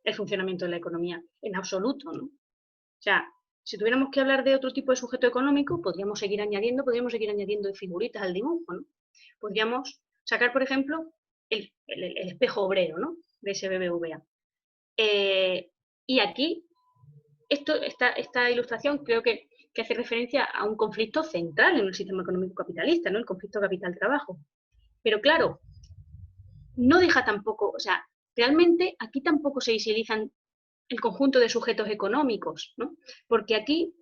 Speaker 3: el funcionamiento de la economía en absoluto, ¿no? O sea, si tuviéramos que hablar de otro tipo de sujeto económico, podríamos seguir añadiendo figuritas al dibujo, ¿no? Podríamos sacar, por ejemplo, el espejo obrero, ¿no? De ese BBVA. Y aquí, esta ilustración creo que hace referencia a un conflicto central en el sistema económico capitalista, ¿no? El conflicto capital-trabajo. Pero claro, no deja tampoco, o sea, realmente aquí tampoco se visibilizan el conjunto de sujetos económicos, ¿no? Porque aquí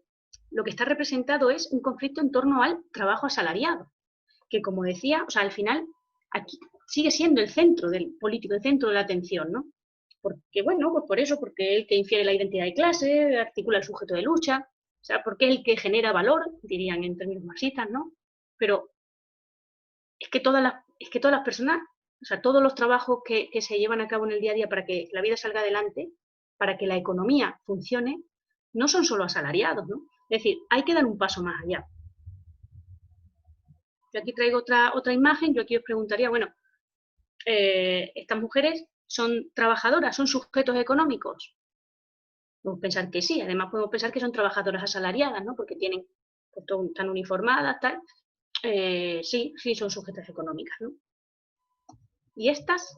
Speaker 3: lo que está representado es un conflicto en torno al trabajo asalariado, que como decía, o sea, al final aquí sigue siendo el centro del político, el centro de la atención, ¿no? Porque, bueno, pues por eso, porque es el que infiere la identidad de clase, articula el sujeto de lucha, o sea, porque es el que genera valor, dirían en términos marxistas, ¿no? Pero es que todas las personas, o sea, todos los trabajos que se llevan a cabo en el día a día para que la vida salga adelante, para que la economía funcione, no son solo asalariados, ¿no? Es decir, hay que dar un paso más allá. Yo aquí traigo otra imagen, yo aquí os preguntaría, bueno, ¿estas mujeres son trabajadoras, son sujetos económicos? Podemos pensar que sí, además podemos pensar que son trabajadoras asalariadas, ¿no? Porque tienen, pues, están uniformadas, tal. Sí, son sujetas económicas, ¿no? Y estas,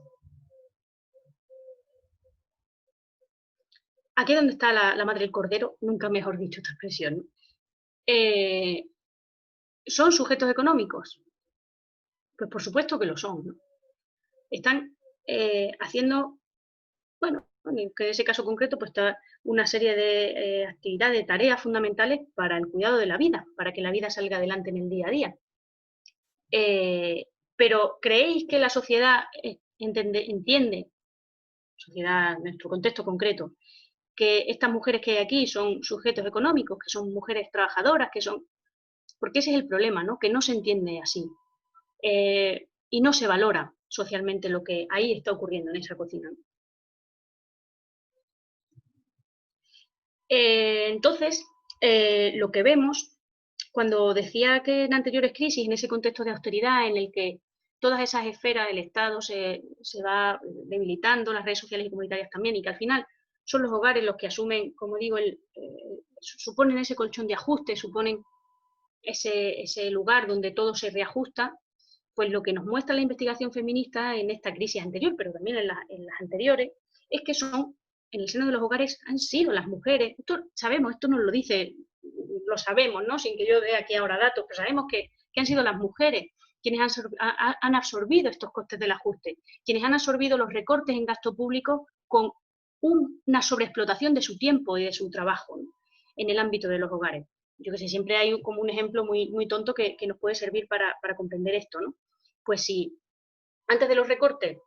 Speaker 3: aquí es donde está la madre del cordero, nunca mejor dicho esta expresión, ¿no? ¿Son sujetos económicos? Pues por supuesto que lo son, ¿no? Están haciendo, bueno, en ese caso concreto, pues está una serie de actividades, de tareas fundamentales para el cuidado de la vida, para que la vida salga adelante en el día a día. Pero ¿creéis que la sociedad entiende, sociedad, nuestro contexto concreto, que estas mujeres que hay aquí son sujetos económicos, que son mujeres trabajadoras, que son... Porque ese es el problema, ¿no? Que no se entiende así. Y no se valora socialmente lo que ahí está ocurriendo en esa cocina. Entonces, lo que vemos, cuando decía que en anteriores crisis, en ese contexto de austeridad en el que todas esas esferas del Estado se va debilitando, las redes sociales y comunitarias también, y que al final son los hogares los que asumen, como digo, suponen ese colchón de ajuste, suponen ese lugar donde todo se reajusta, pues lo que nos muestra la investigación feminista en esta crisis anterior, pero también en las anteriores, es que son, en el seno de los hogares, han sido las mujeres, esto sabemos, esto nos lo dice, lo sabemos, ¿no? Sin que yo dé aquí ahora datos, pero sabemos que han sido las mujeres quienes han absorbido estos costes del ajuste, quienes han absorbido los recortes en gasto público con una sobreexplotación de su tiempo y de su trabajo, ¿no? En el ámbito de los hogares. Yo que sé, siempre hay como un ejemplo muy, muy tonto que nos puede servir para comprender esto, ¿no? Pues si antes de los recortes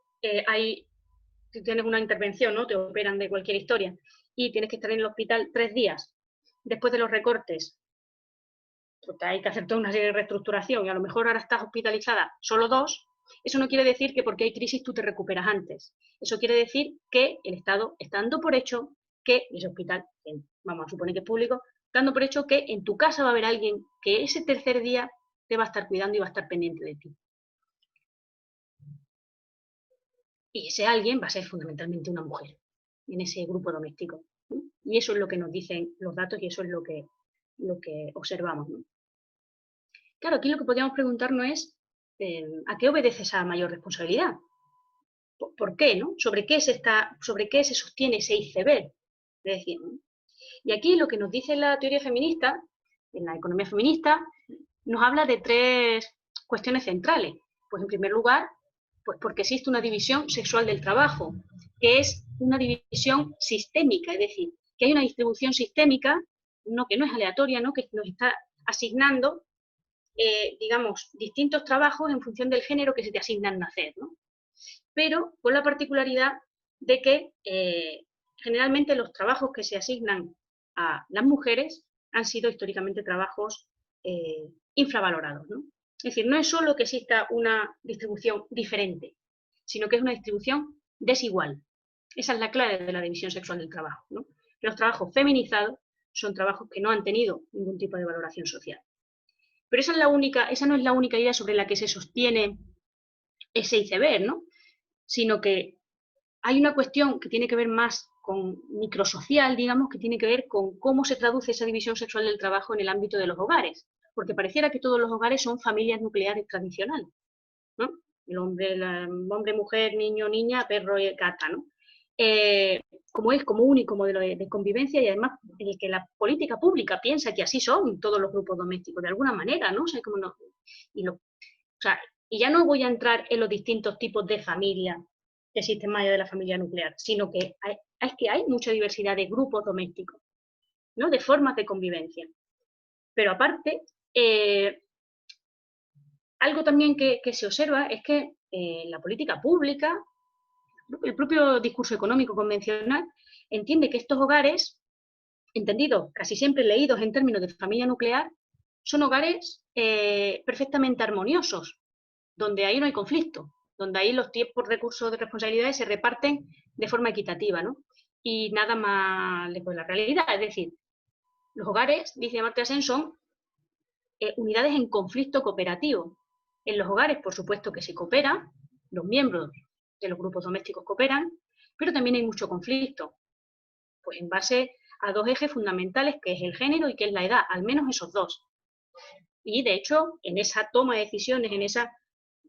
Speaker 3: si tienes una intervención, ¿no? Te operan de cualquier historia y tienes que estar en el hospital 3 días, después de los recortes, pues hay que hacer toda una serie de reestructuración y a lo mejor ahora estás hospitalizada solo 2, eso no quiere decir que porque hay crisis tú te recuperas antes. Eso quiere decir que el Estado está dando por hecho que ese hospital, vamos a suponer que es público, dando por hecho que en tu casa va a haber alguien que ese tercer día te va a estar cuidando y va a estar pendiente de ti. Y ese alguien va a ser fundamentalmente una mujer en ese grupo doméstico, ¿no? Y eso es lo que nos dicen los datos y eso es lo que observamos, ¿no? Claro, aquí lo que podríamos preguntarnos es ¿A qué obedece esa mayor responsabilidad? ¿Por qué, no? ¿Sobre qué se sostiene ese iceberg? Es decir, ¿no? Y aquí lo que nos dice la teoría feminista, en la economía feminista, nos habla de 3 cuestiones centrales. Pues en primer lugar, pues porque existe una división sexual del trabajo, que es una división sistémica, es decir, que hay una distribución sistémica, que no es aleatoria, ¿no? Que nos está asignando, digamos, distintos trabajos en función del género que se te asignan nacer, ¿no? Pero con la particularidad de que generalmente los trabajos que se asignan a las mujeres han sido históricamente trabajos infravalorados, ¿no? Es decir, no es solo que exista una distribución diferente, sino que es una distribución desigual. Esa es la clave de la división sexual del trabajo, ¿no? Los trabajos feminizados son trabajos que no han tenido ningún tipo de valoración social. Pero esa no es la única idea sobre la que se sostiene ese iceberg, ¿no? Sino que hay una cuestión que tiene que ver más con microsocial, digamos, que tiene que ver con cómo se traduce esa división sexual del trabajo en el ámbito de los hogares, porque pareciera que todos los hogares son familias nucleares tradicionales, ¿no? El hombre, mujer, niño, niña, perro y gata, ¿no? Como es como único modelo de convivencia y además en el que la política pública piensa que así son todos los grupos domésticos, de alguna manera, ¿no? O sea, y ya no voy a entrar en los distintos tipos de familia que existen más allá de la familia nuclear, sino que hay mucha diversidad de grupos domésticos, ¿no? De formas de convivencia. Pero aparte, algo también que se observa es que la política pública, el propio discurso económico convencional, entiende que estos hogares, entendidos casi siempre leídos en términos de familia nuclear, son hogares perfectamente armoniosos, donde ahí no hay conflicto, donde ahí los tiempos, recursos de responsabilidades se reparten de forma equitativa, ¿no? Y nada más lejos de la realidad. Es decir, los hogares, dice Amartya Sen, son unidades en conflicto cooperativo. En los hogares, por supuesto que se coopera, los miembros de los grupos domésticos cooperan, pero también hay mucho conflicto, pues en base a 2 ejes fundamentales, que es el género y que es la edad, al menos esos 2. Y de hecho, en esa toma de decisiones,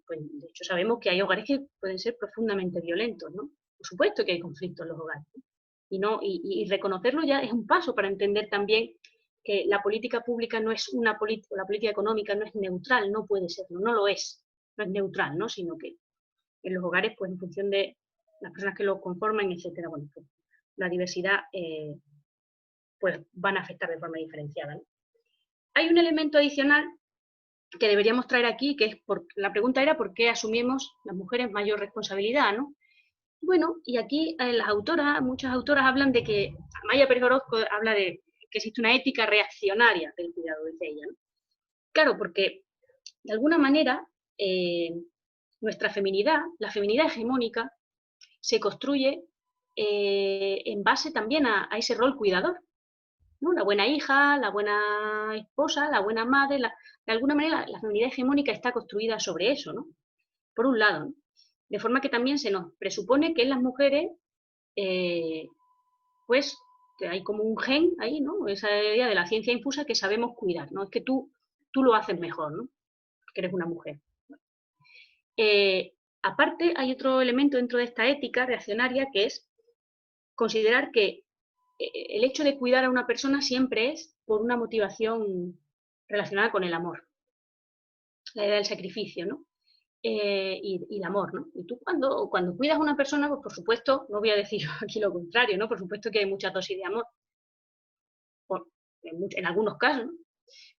Speaker 3: pues de hecho sabemos que hay hogares que pueden ser profundamente violentos, ¿no? Por supuesto que hay conflictos en los hogares. Y reconocerlo ya es un paso para entender también que la política pública no es la política económica no es neutral, no puede serlo, no lo es, no es neutral, ¿no? Sino que en los hogares, pues en función de las personas que lo conforman, etcétera, bueno, pues, la diversidad pues van a afectar de forma diferenciada, ¿no? Hay un elemento adicional que deberíamos traer aquí, que es, la pregunta era por qué asumimos las mujeres mayor responsabilidad, ¿no? Bueno, y aquí muchas autoras hablan de que, Amaya Pérez Orozco habla de que existe una ética reaccionaria del cuidado, dice ella, ¿no? Claro, porque de alguna manera nuestra feminidad, la feminidad hegemónica, se construye en base también a ese rol cuidador, ¿no? La buena hija, la buena esposa, la buena madre, de alguna manera la feminidad hegemónica está construida sobre eso, ¿no? Por un lado, ¿no? De forma que también se nos presupone que en las mujeres, pues hay como un gen ahí, ¿no? Esa idea de la ciencia infusa que sabemos cuidar, ¿no? Es que tú lo haces mejor, ¿no? Porque eres una mujer. Aparte, hay otro elemento dentro de esta ética reaccionaria que es considerar que el hecho de cuidar a una persona siempre es por una motivación relacionada con el amor, la idea del sacrificio, ¿no? Y el amor, ¿no? Y tú cuando cuidas a una persona, pues por supuesto, no voy a decir aquí lo contrario, ¿no? Por supuesto que hay muchas dosis de amor, en algunos casos, ¿no?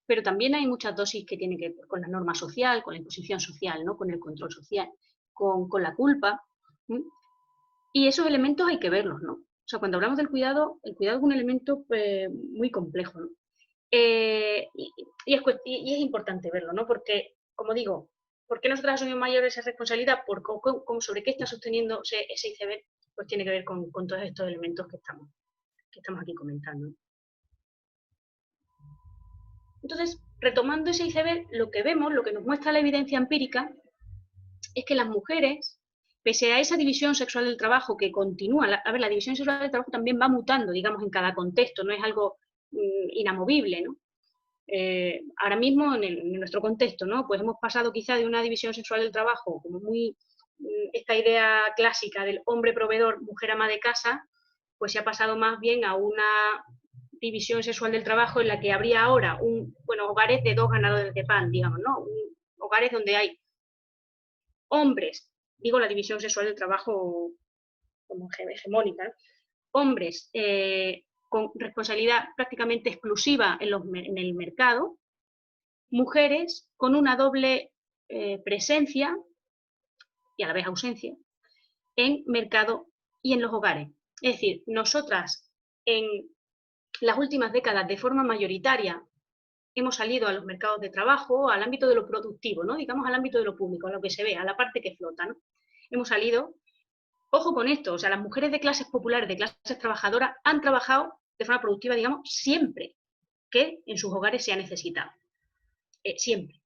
Speaker 3: Pero también hay muchas dosis que tienen que ver con la norma social, con la imposición social, ¿no? Con el control social, con la culpa, ¿sí? Y esos elementos hay que verlos, ¿no? O sea, cuando hablamos del cuidado, el cuidado es un elemento muy complejo, ¿no? Y es importante verlo, ¿no? Porque, como digo, ¿por qué nosotras asumimos mayor esa responsabilidad? Sobre qué está sosteniendo ese iceberg, pues tiene que ver con todos estos elementos que estamos aquí comentando. Entonces, retomando ese iceberg, lo que vemos, lo que nos muestra la evidencia empírica, es que las mujeres, pese a esa división sexual del trabajo que continúa, la división sexual del trabajo también va mutando, digamos, en cada contexto, no es algo inamovible, ¿no? ahora mismo en nuestro contexto, ¿no? Pues hemos pasado quizá de una división sexual del trabajo, como muy esta idea clásica del hombre proveedor, mujer ama de casa, pues se ha pasado más bien a una división sexual del trabajo en la que habría ahora hogares de 2 ganadores de pan, digamos, ¿no? Hogares donde hay hombres, digo la división sexual del trabajo como hegemónica, ¿no? Hombres con responsabilidad prácticamente exclusiva en el mercado, mujeres con una doble presencia y a la vez ausencia en mercado y en los hogares. Es decir, nosotras en las últimas décadas de forma mayoritaria hemos salido a los mercados de trabajo, al ámbito de lo productivo, ¿no? Digamos al ámbito de lo público, a lo que se ve, a la parte que flota, ¿no? Hemos salido, ojo con esto, o sea, las mujeres de clases populares, de clases trabajadoras, han trabajado de forma productiva, digamos, siempre que en sus hogares se ha necesitado. Siempre.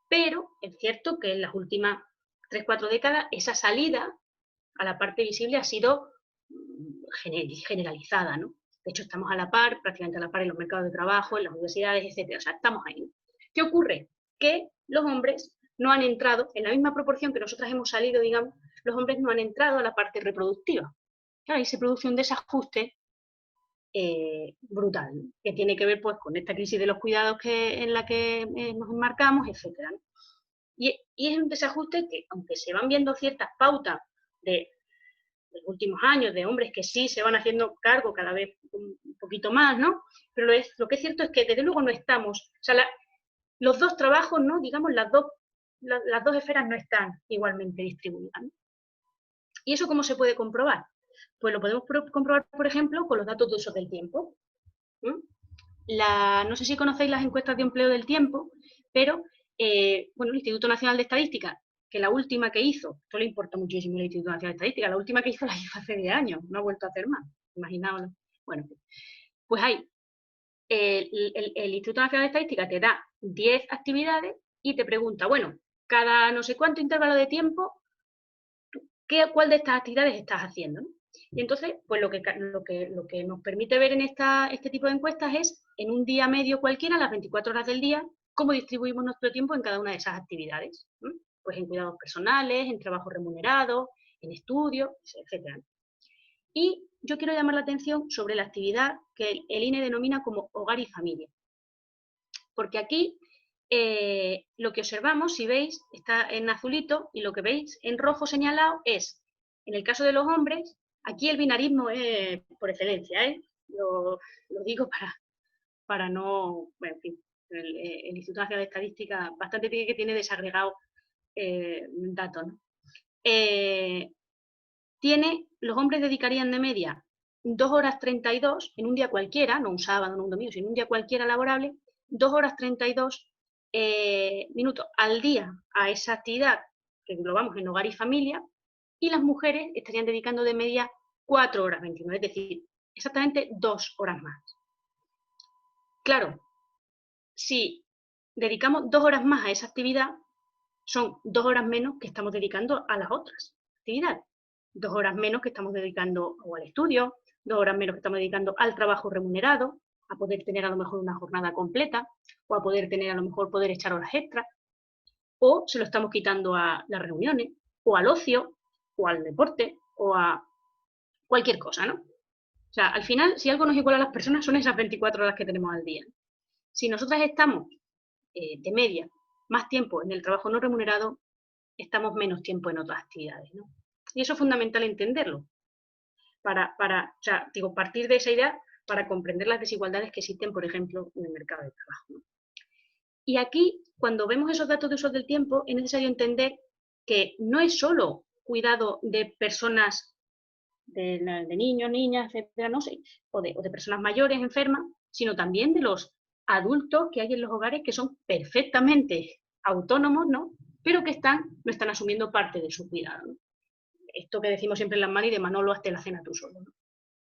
Speaker 3: Pero es cierto que en las últimas 3-4 décadas esa salida a la parte visible ha sido generalizada, ¿no? De hecho, estamos a la par, prácticamente a la par en los mercados de trabajo, en las universidades, etc. O sea, estamos ahí. ¿Qué ocurre? Que los hombres no han entrado, en la misma proporción que nosotras hemos salido, digamos, los hombres no han entrado a la parte reproductiva. Claro, ahí se produce un desajuste brutal, ¿no? Que tiene que ver pues, con esta crisis de los cuidados en la que nos enmarcamos, etc. ¿no? Y es un desajuste que, aunque se van viendo ciertas pautas de los últimos años, de hombres que sí se van haciendo cargo cada vez un poquito más, ¿no? Pero lo que es cierto es que desde luego no estamos, o sea, los dos trabajos, ¿no? Digamos, las dos esferas no están igualmente distribuidas, ¿no? ¿Y eso cómo se puede comprobar? Pues lo podemos comprobar, por ejemplo, con los datos de uso del tiempo. No sé si conocéis las encuestas de empleo del tiempo, pero el Instituto Nacional de Estadística, que la última que hizo, esto le importa muchísimo al Instituto Nacional de Estadística, la última que hizo la hizo hace 10 años, no ha vuelto a hacer más, imaginaos. Bueno, pues hay, el Instituto Nacional de Estadística te da 10 actividades y te pregunta, bueno, cada no sé cuánto intervalo de tiempo, ¿cuál de estas actividades estás haciendo? ¿no? Y entonces, pues lo que nos permite ver en este tipo de encuestas es, en un día medio cualquiera, las 24 horas del día, cómo distribuimos nuestro tiempo en cada una de esas actividades. ¿no? Pues en cuidados personales, en trabajo remunerado, en estudios, etc. Y yo quiero llamar la atención sobre la actividad que el INE denomina como hogar y familia. Porque aquí lo que observamos, si veis, está en azulito, y lo que veis en rojo señalado es, en el caso de los hombres, aquí el binarismo es por excelencia, ¿eh? Lo digo para no, bueno, en fin, el Instituto Nacional de Estadística bastante tiene desagregado datos, ¿no? Los hombres dedicarían de media 2 horas 32 en un día cualquiera, no un sábado, no un domingo, sino un día cualquiera laborable, 2 horas 32 minutos al día a esa actividad que englobamos en hogar y familia, y las mujeres estarían dedicando de media 4 horas 29, es decir, exactamente 2 horas más. Claro, si dedicamos 2 horas más a esa actividad, son 2 horas menos que estamos dedicando a las otras actividades. 2 horas menos que estamos dedicando o al estudio, 2 horas menos que estamos dedicando al trabajo remunerado, a poder tener a lo mejor una jornada completa, o a poder tener a lo mejor poder echar horas extras, o se lo estamos quitando a las reuniones, o al ocio, o al deporte, o a cualquier cosa, ¿no? O sea, al final, si algo nos iguala a las personas, son esas 24 horas que tenemos al día. Si nosotras estamos, de media, más tiempo en el trabajo no remunerado, estamos menos tiempo en otras actividades, ¿no? Y eso es fundamental entenderlo, partir de esa idea para comprender las desigualdades que existen, por ejemplo, en el mercado de trabajo, ¿no? Y aquí, cuando vemos esos datos de uso del tiempo, es necesario entender que no es solo cuidado de personas, de niños, niñas, etcétera, no sé, o de personas mayores, enfermas, sino también de los adultos que hay en los hogares que son perfectamente autónomos, ¿no? Pero que no están asumiendo parte de su cuidado, ¿no? Esto que decimos siempre en las manis de Manolo, hazte la cena tú solo, ¿no?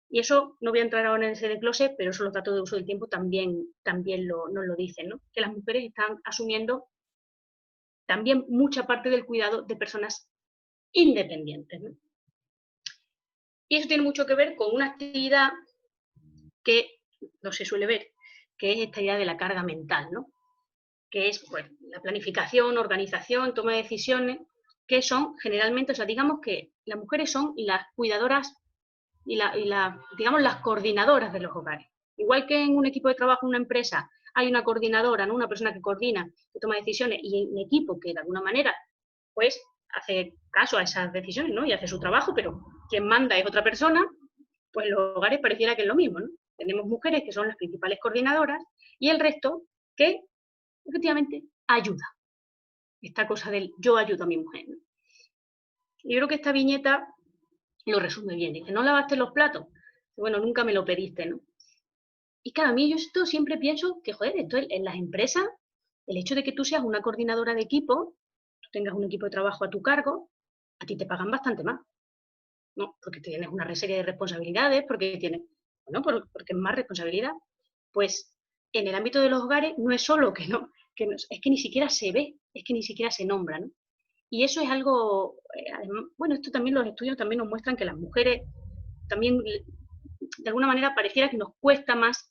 Speaker 3: Y eso, no voy a entrar ahora en ese desglose, pero eso los datos de uso del tiempo también nos lo dicen, ¿no? Que las mujeres están asumiendo también mucha parte del cuidado de personas independientes, ¿no? Y eso tiene mucho que ver con una actividad que no se suele ver, que es esta idea de la carga mental, ¿no? Que es pues, la planificación, organización, toma de decisiones, que son generalmente, o sea, digamos que las mujeres son las cuidadoras y digamos, las coordinadoras de los hogares. Igual que en un equipo de trabajo, en una empresa, hay una coordinadora, ¿no? Una persona que coordina, que toma decisiones, y un equipo que de alguna manera pues hace caso a esas decisiones, ¿no? Y hace su trabajo, pero quien manda es otra persona, pues los hogares pareciera que es lo mismo, ¿no? Tenemos mujeres que son las principales coordinadoras y el resto que efectivamente ayuda. Esta cosa del yo ayudo a mi mujer, ¿no? Yo creo que esta viñeta lo resume bien. Dice, ¿no lavaste los platos? Bueno, nunca me lo pediste, ¿no? Y claro, a mí yo esto siempre pienso que, joder, esto en las empresas, el hecho de que tú seas una coordinadora de equipo, tú tengas un equipo de trabajo a tu cargo, a ti te pagan bastante más, ¿no? Porque tienes una serie de responsabilidades, porque tienes, bueno, porque es más responsabilidad. Pues en el ámbito de los hogares no es solo que no, es que ni siquiera se ve, es que ni siquiera se nombra, ¿no? Y eso es algo, además, bueno, esto también los estudios también nos muestran que las mujeres también, de alguna manera, pareciera que nos cuesta más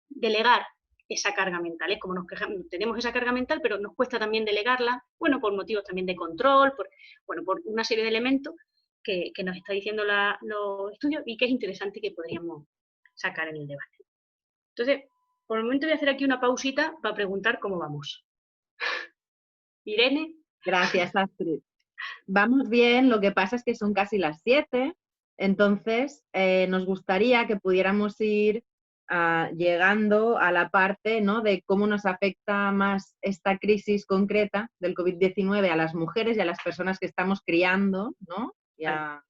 Speaker 3: delegar esa carga mental. Es como nos quejamos, tenemos esa carga mental, pero nos cuesta también delegarla, bueno, por motivos también de control, por una serie de elementos que nos está diciendo los estudios y que es interesante que podríamos sacar en el debate. Entonces, por el momento voy a hacer aquí una pausita para preguntar cómo vamos. Irene.
Speaker 2: Gracias, Astrid. Vamos bien, lo que pasa es que son casi las 7, entonces nos gustaría que pudiéramos ir llegando a la parte, ¿no?, de cómo nos afecta más esta crisis concreta del COVID-19 a las mujeres y a las personas que estamos criando, ¿no?, y a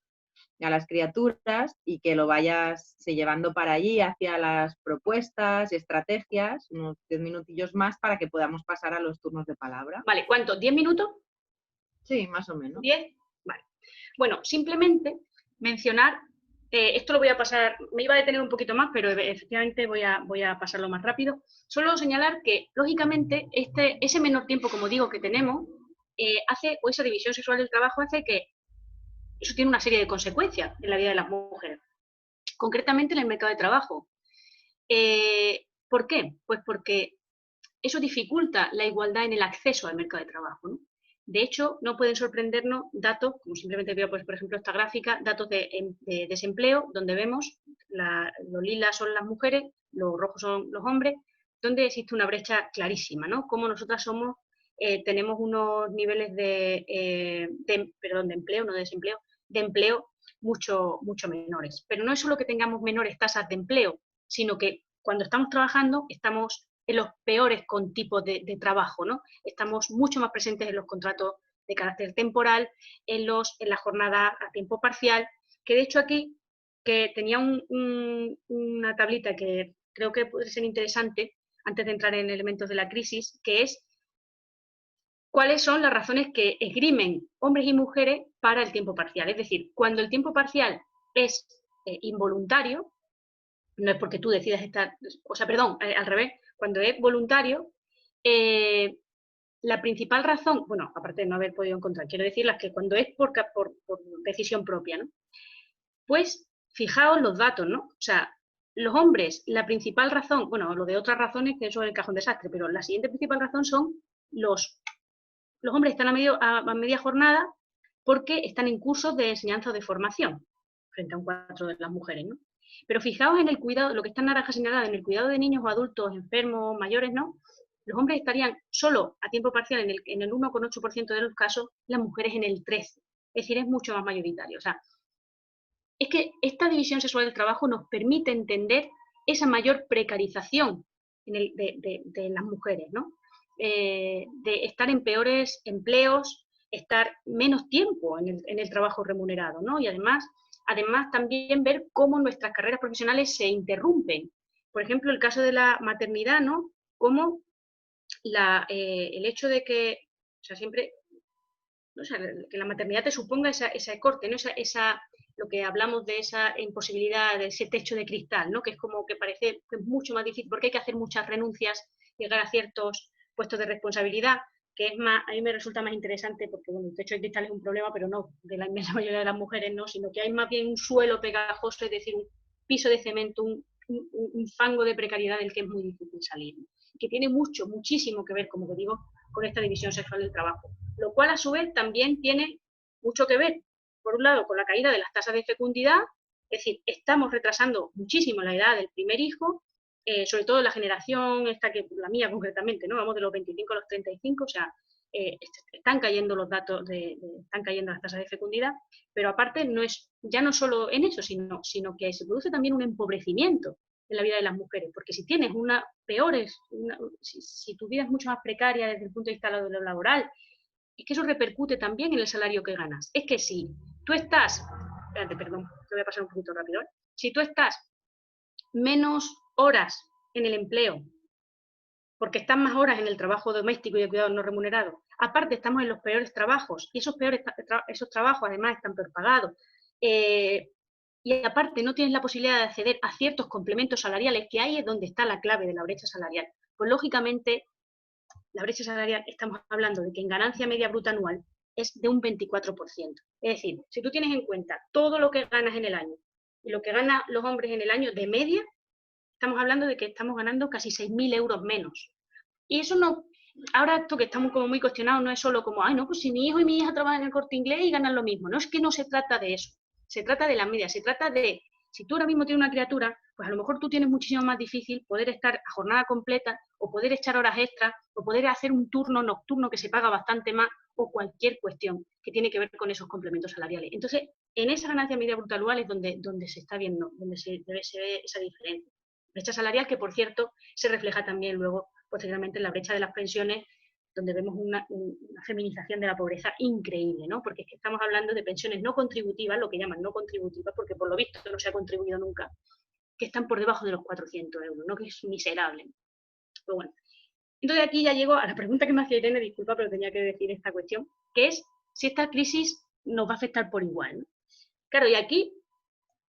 Speaker 2: las criaturas, y que lo vayas llevando para allí hacia las propuestas y estrategias, unos 10 minutillos más para que podamos pasar a los turnos de palabra.
Speaker 3: Vale, ¿cuánto? ¿10 minutos?
Speaker 2: Sí, más o menos.
Speaker 3: ¿10? Vale. Bueno, simplemente mencionar, esto lo voy a pasar, me iba a detener un poquito más, pero efectivamente voy a pasarlo más rápido. Solo señalar que, lógicamente, ese menor tiempo, como digo, que tenemos, o esa división sexual del trabajo hace que eso tiene una serie de consecuencias en la vida de las mujeres, concretamente en el mercado de trabajo. ¿Por qué? Pues porque eso dificulta la igualdad en el acceso al mercado de trabajo, ¿no? De hecho, no pueden sorprendernos datos, como simplemente veo, pues, por ejemplo, esta gráfica, datos de desempleo, donde vemos los lilas son las mujeres, los rojos son los hombres, donde existe una brecha clarísima, ¿no? Como nosotras tenemos unos niveles de empleo, no de desempleo, de empleo mucho menores. Pero no es solo que tengamos menores tasas de empleo, sino que cuando estamos trabajando estamos en los peores tipos de trabajo, ¿no? Estamos mucho más presentes en los contratos de carácter temporal, en la jornada a tiempo parcial, que de hecho aquí, que tenía una tablita que creo que puede ser interesante antes de entrar en elementos de la crisis, que es cuáles son las razones que esgrimen hombres y mujeres para el tiempo parcial. Es decir, cuando el tiempo parcial es involuntario, no es porque tú decidas estar, o sea, perdón, al revés, cuando es voluntario, la principal razón, bueno, aparte de no haber podido encontrar, quiero decirles que cuando es por decisión propia, ¿no? Pues fijaos los datos, ¿no? O sea, los hombres, la principal razón, bueno, lo de otras razones que eso es el cajón desastre, pero la siguiente principal razón son los hombres están a media jornada porque están en cursos de enseñanza o de formación, frente a un cuarto de las mujeres, ¿no? Pero fijaos en el cuidado, lo que está en naranja señalada, en el cuidado de niños o adultos enfermos, mayores, ¿no? Los hombres estarían solo a tiempo parcial en el 1,8% de los casos, las mujeres en el 13%. Es decir, es mucho más mayoritario. O sea, es que esta división sexual del trabajo nos permite entender esa mayor precarización de las mujeres, ¿no? De estar en peores empleos, estar menos tiempo en el trabajo remunerado, ¿no? Y además también ver cómo nuestras carreras profesionales se interrumpen. Por ejemplo, el caso de la maternidad, ¿no? Cómo el hecho de que, o sea, siempre, o sea, que la maternidad te suponga ese corte, ¿no? Lo que hablamos de esa imposibilidad, de ese techo de cristal, ¿no? Que es como que parece que es mucho más difícil, porque hay que hacer muchas renuncias, llegar a ciertos puestos de responsabilidad, que es más, a mí me resulta más interesante, porque bueno, el techo de cristal es un problema, pero no de la inmensa mayoría de las mujeres, no, sino que hay más bien un suelo pegajoso, es decir, un piso de cemento, un fango de precariedad del que es muy difícil salir, que tiene muchísimo que ver, como que digo, con esta división sexual del trabajo, lo cual a su vez también tiene mucho que ver, por un lado, con la caída de las tasas de fecundidad, es decir, estamos retrasando muchísimo la edad del primer hijo, sobre todo la generación, esta que la mía concretamente, ¿no? Vamos de los 25 a los 35, o sea, están cayendo los datos, están cayendo las tasas de fecundidad, pero aparte no es ya no solo en eso, sino que se produce también un empobrecimiento en la vida de las mujeres, porque si tienes si tu vida es mucho más precaria desde el punto de vista de lo laboral, es que eso repercute también en el salario que ganas. Es que si tú estás, espérate, perdón, te voy a pasar un poquito rápido, ¿eh? Si tú estás menos horas en el empleo, porque están más horas en el trabajo doméstico y de cuidado no remunerado. Aparte, estamos en los peores trabajos, y esos trabajos además están peor pagados. Y aparte, no tienes la posibilidad de acceder a ciertos complementos salariales, que ahí es donde está la clave de la brecha salarial. Pues lógicamente, la brecha salarial, estamos hablando de que en ganancia media bruta anual es de un 24%. Es decir, si tú tienes en cuenta todo lo que ganas en el año y lo que ganan los hombres en el año de media, estamos hablando de que estamos ganando casi 6.000 euros menos. Y eso no, ahora esto que estamos como muy cuestionados no es solo como, ay, no, pues si mi hijo y mi hija trabajan en el Corte Inglés y ganan lo mismo. No, es que no se trata de eso. Se trata de la media, se trata de, si tú ahora mismo tienes una criatura, pues a lo mejor tú tienes muchísimo más difícil poder estar a jornada completa, o poder echar horas extras, o poder hacer un turno nocturno que se paga bastante más, o cualquier cuestión que tiene que ver con esos complementos salariales. Entonces, en esa ganancia media bruta anual es donde se está viendo, donde se ve esa diferencia. Brecha salarial que, por cierto, se refleja también luego, posteriormente, en la brecha de las pensiones, donde vemos una feminización de la pobreza increíble, ¿no? Porque es que estamos hablando de pensiones no contributivas, lo que llaman no contributivas, porque por lo visto no se ha contribuido nunca, que están por debajo de los 400 euros, ¿no? Que es miserable. Pero bueno, entonces aquí ya llego a la pregunta que me hacía Irene, disculpa, pero tenía que decir esta cuestión, que es si esta crisis nos va a afectar por igual, ¿no? Claro, y aquí,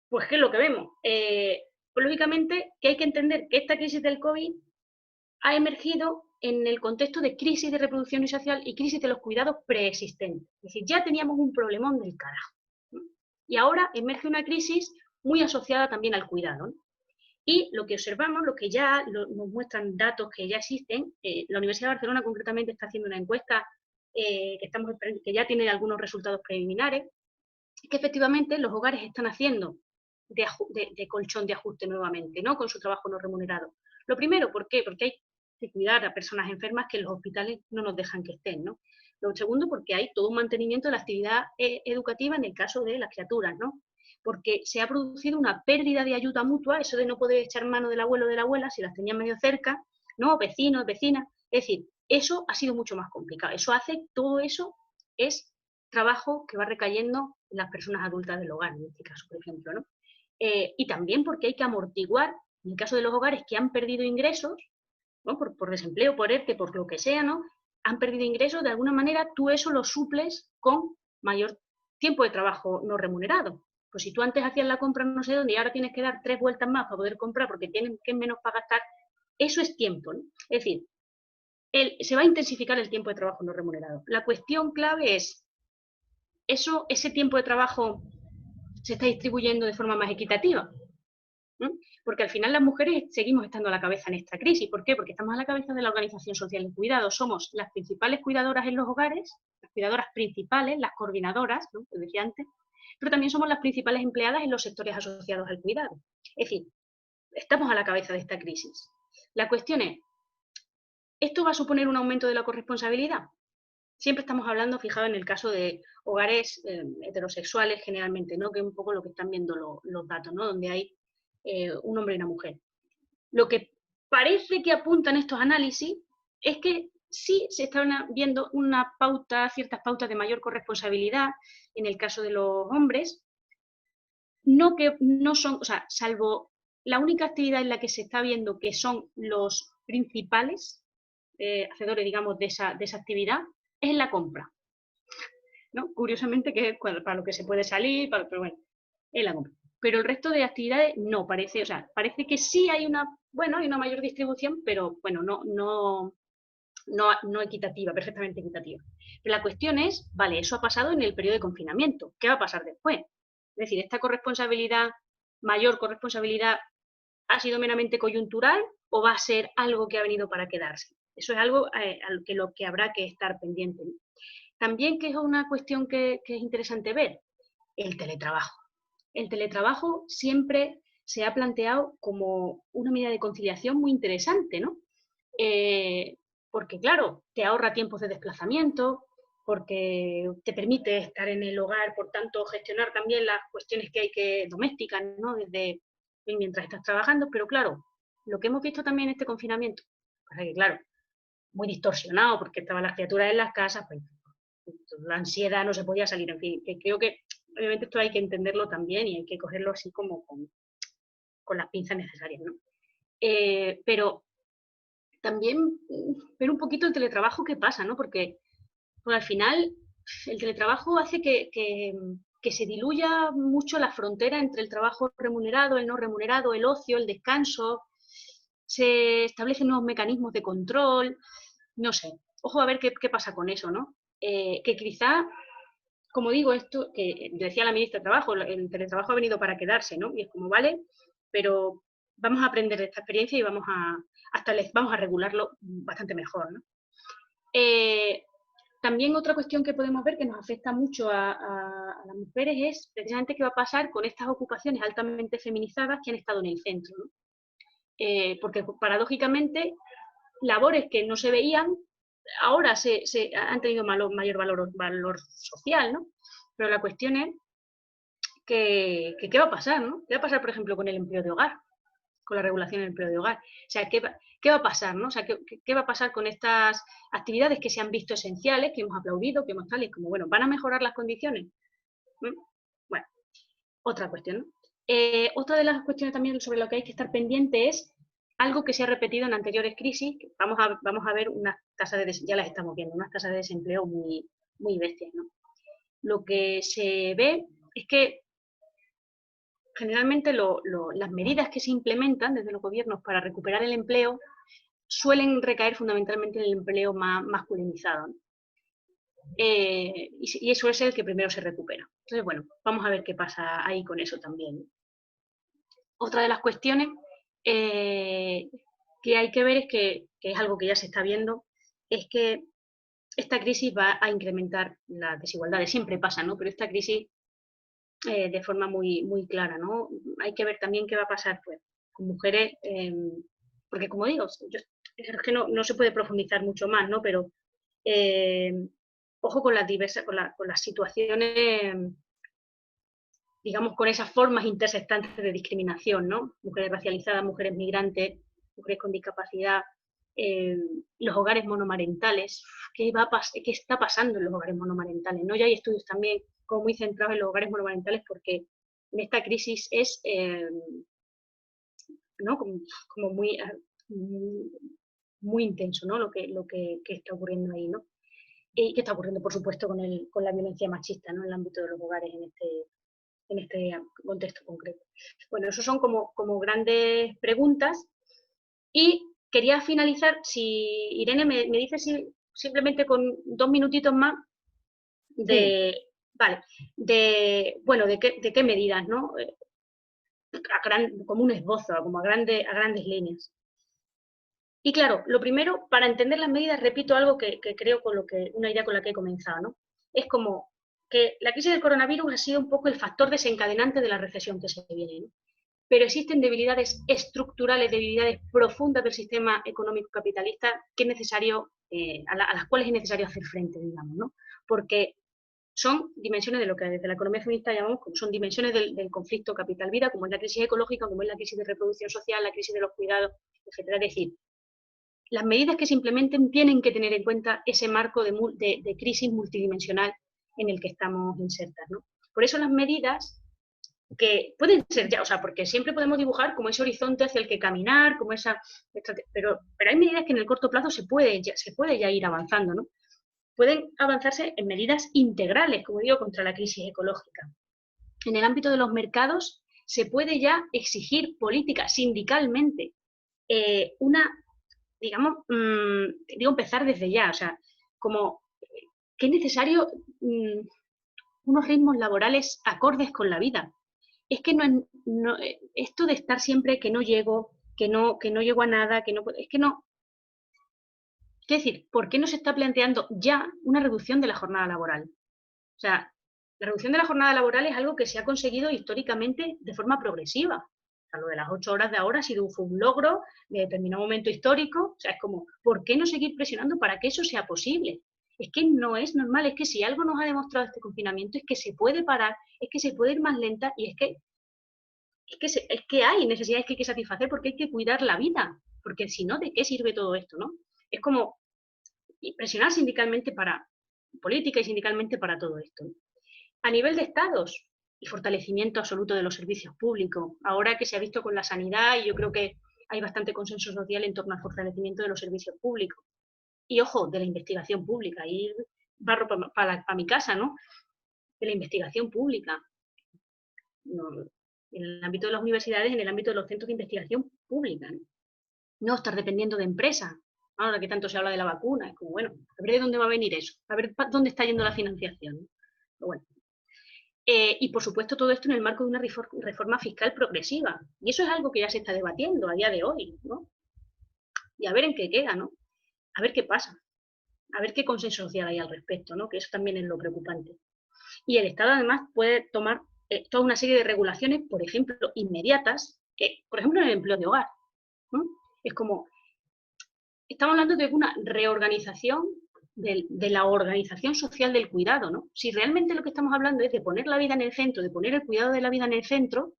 Speaker 3: pues, ¿qué es lo que vemos? Pues lógicamente que hay que entender que esta crisis del COVID ha emergido en el contexto de crisis de reproducción y social y crisis de los cuidados preexistentes. Es decir, ya teníamos un problemón del carajo, ¿no? Y ahora emerge una crisis muy asociada también al cuidado, ¿no? Y lo que observamos, lo que ya nos muestran datos que ya existen, la Universidad de Barcelona concretamente está haciendo una encuesta que ya tiene algunos resultados preliminares, que efectivamente los hogares están haciendo de colchón de ajuste nuevamente, ¿no? Con su trabajo no remunerado. Lo primero, ¿por qué? Porque hay que cuidar a personas enfermas que en los hospitales no nos dejan que estén, ¿no? Lo segundo, porque hay todo un mantenimiento de la actividad educativa en el caso de las criaturas, ¿no? Porque se ha producido una pérdida de ayuda mutua, eso de no poder echar mano del abuelo o de la abuela si las tenían medio cerca, ¿no? Vecinos, vecinas. Es decir, eso ha sido mucho más complicado. Todo eso es trabajo que va recayendo en las personas adultas del hogar, en este caso, por ejemplo, ¿no? Y también porque hay que amortiguar, en el caso de los hogares que han perdido ingresos, ¿no? por desempleo, por ERTE, por lo que sea, ¿no? Han perdido ingresos, de alguna manera tú eso lo suples con mayor tiempo de trabajo no remunerado. Pues si tú antes hacías la compra no sé dónde y ahora tienes que dar 3 vueltas más para poder comprar porque tienen que menos para gastar, eso es tiempo, ¿no? Es decir, se va a intensificar el tiempo de trabajo no remunerado. La cuestión clave es, ese tiempo de trabajo se está distribuyendo de forma más equitativa, ¿no? Porque al final las mujeres seguimos estando a la cabeza en esta crisis. ¿Por qué? Porque estamos a la cabeza de la organización social de cuidado. Somos las principales cuidadoras en los hogares, las cuidadoras principales, las coordinadoras, ¿no? Lo decía antes, pero también somos las principales empleadas en los sectores asociados al cuidado. Es decir, estamos a la cabeza de esta crisis. La cuestión es, ¿esto va a suponer un aumento de la corresponsabilidad? Siempre estamos hablando, fijaos, en el caso de hogares heterosexuales generalmente, ¿no? Que es un poco lo que están viendo los datos, ¿no? Donde hay un hombre y una mujer. Lo que parece que apuntan estos análisis es que sí se están viendo ciertas pautas de mayor corresponsabilidad en el caso de los hombres, salvo la única actividad en la que se está viendo que son los principales hacedores, digamos, de esa actividad, es en la compra, ¿no? Curiosamente, que es para lo que se puede salir, pero bueno, es la compra. Pero el resto de actividades no, parece que sí hay una mayor distribución, pero bueno, no equitativa, perfectamente equitativa. Pero la cuestión es, vale, eso ha pasado en el periodo de confinamiento, ¿qué va a pasar después? Es decir, esta mayor corresponsabilidad ¿Ha sido meramente coyuntural o va a ser algo que ha venido para quedarse? Eso es algo lo que habrá que estar pendiente, ¿no? También, que es una cuestión que es interesante ver, el teletrabajo. El teletrabajo siempre se ha planteado como una medida de conciliación muy interesante, ¿no? Porque, claro, te ahorra tiempos de desplazamiento, porque te permite estar en el hogar, por tanto, gestionar también las cuestiones que hay que domésticas, ¿no? Desde mientras estás trabajando, pero claro, lo que hemos visto también en este confinamiento, pasa que, claro, muy distorsionado, porque estaban las criaturas en las casas, pues, la ansiedad, no se podía salir, en fin, que creo que obviamente esto hay que entenderlo también y hay que cogerlo así como con las pinzas necesarias, ¿no? Pero también ver un poquito el teletrabajo qué pasa, ¿no? Porque al final el teletrabajo hace que se diluya mucho la frontera entre el trabajo remunerado, el no remunerado, el ocio, el descanso, se establecen nuevos mecanismos de control, no sé, ojo a ver qué pasa con eso, ¿no? Que quizá, como digo, esto que decía la ministra de Trabajo, el teletrabajo ha venido para quedarse, ¿no? Y es como, vale, pero vamos a aprender de esta experiencia y vamos a regularlo bastante mejor, ¿no? También otra cuestión que podemos ver que nos afecta mucho a las mujeres es precisamente qué va a pasar con estas ocupaciones altamente feminizadas que han estado en el centro, ¿no? Porque paradójicamente labores que no se veían ahora han tenido mayor valor social, ¿no? Pero la cuestión es que qué va a pasar, ¿no? ¿Qué va a pasar, por ejemplo, con el empleo de hogar? Con la regulación del empleo de hogar. O sea, ¿qué va a pasar, ¿no? O sea, ¿qué va a pasar con estas actividades que se han visto esenciales, que hemos aplaudido, que hemos tal y como, bueno, ¿van a mejorar las condiciones? Bueno, otra cuestión, ¿no? Otra de las cuestiones también sobre lo que hay que estar pendiente es algo que se ha repetido en anteriores crisis. Vamos a ver unas tasas ya las estamos viendo, unas tasas de desempleo muy, muy bestias, ¿no? Lo que se ve es que generalmente las medidas que se implementan desde los gobiernos para recuperar el empleo suelen recaer fundamentalmente en el empleo más masculinizado, ¿no? Y eso es el que primero se recupera. Entonces, bueno, vamos a ver qué pasa ahí con eso también, ¿no? Otra de las cuestiones que hay que ver es que es algo que ya se está viendo, es que esta crisis va a incrementar las desigualdades. Siempre pasa, ¿no? Pero esta crisis de forma muy, muy clara, ¿no? Hay que ver también qué va a pasar, pues, con mujeres, porque como digo, es que no se puede profundizar mucho más, ¿no? Pero ojo con las situaciones, digamos, con esas formas intersectantes de discriminación, ¿no? Mujeres racializadas, mujeres migrantes, mujeres con discapacidad, los hogares monomarentales. ¿Qué está pasando en los hogares monomarentales, ¿no? Ya hay estudios también como muy centrados en los hogares monomarentales porque en esta crisis es, ¿no? como muy, muy intenso, ¿no? Lo que está ocurriendo ahí, ¿no? Y que está ocurriendo, por supuesto, con la violencia machista, ¿no? En el ámbito de los hogares en este contexto concreto. Bueno, eso son como grandes preguntas y quería finalizar, si Irene me dice simplemente con 2 minutitos más de, vale, bueno, de qué medidas, ¿no? Como un esbozo, como a grandes líneas. Y claro, lo primero, para entender las medidas, repito algo que creo una idea con la que he comenzado, ¿no? Es como que la crisis del coronavirus ha sido un poco el factor desencadenante de la recesión que se viene, ¿no? Pero existen debilidades estructurales, debilidades profundas del sistema económico capitalista que es necesario, a las cuales es necesario hacer frente, digamos, ¿no? Porque son dimensiones de lo que desde la economía feminista llamamos, son dimensiones del conflicto capital-vida, como es la crisis ecológica, como es la crisis de reproducción social, la crisis de los cuidados, etc. Es decir, las medidas que se implementen tienen que tener en cuenta ese marco de crisis multidimensional en el que estamos insertas, ¿no? Por eso las medidas que pueden ser ya, o sea, porque siempre podemos dibujar como ese horizonte hacia el que caminar, como pero hay medidas que en el corto plazo se puede ya ir avanzando, ¿no? Pueden avanzarse en medidas integrales, como digo, contra la crisis ecológica. En el ámbito de los mercados se puede ya exigir política sindicalmente, digo, empezar desde ya, o sea, como que es necesario unos ritmos laborales acordes con la vida, es que esto de estar siempre que no llego, que no llego a nada, que no puedo, es que no. Es decir, ¿por qué no se está planteando ya una reducción de la jornada laboral? O sea, la reducción de la jornada laboral es algo que se ha conseguido históricamente de forma progresiva. O sea, lo de las 8 horas de ahora fue un logro de determinado momento histórico. O sea, es como, ¿por qué no seguir presionando para que eso sea posible? Es que no es normal, es que si algo nos ha demostrado este confinamiento es que se puede parar, es que se puede ir más lenta y es que hay necesidades que hay que satisfacer porque hay que cuidar la vida. Porque si no, ¿de qué sirve todo esto, no? Es como presionar sindicalmente para política y sindicalmente para todo esto. A nivel de estados, el fortalecimiento absoluto de los servicios públicos. Ahora que se ha visto con la sanidad, y yo creo que hay bastante consenso social en torno al fortalecimiento de los servicios públicos. Y ojo, de la investigación pública, ahí barro para mi casa, ¿no? De la investigación pública. No, en el ámbito de las universidades, en el ámbito de los centros de investigación pública, ¿no? No estar dependiendo de empresas. Ahora que tanto se habla de la vacuna, es como, bueno, a ver de dónde va a venir eso, a ver dónde está yendo la financiación. Pero bueno. Y por supuesto todo esto en el marco de una reforma fiscal progresiva. Y eso es algo que ya se está debatiendo a día de hoy, ¿no? Y a ver en qué queda, ¿no? A ver qué pasa. A ver qué consenso social hay al respecto, ¿no? Que eso también es lo preocupante. Y el Estado además puede tomar toda una serie de regulaciones, por ejemplo, inmediatas, por ejemplo, en el empleo de hogar, ¿no? Es como, estamos hablando de una reorganización de la organización social del cuidado, ¿no? Si realmente lo que estamos hablando es de poner la vida en el centro, de poner el cuidado de la vida en el centro,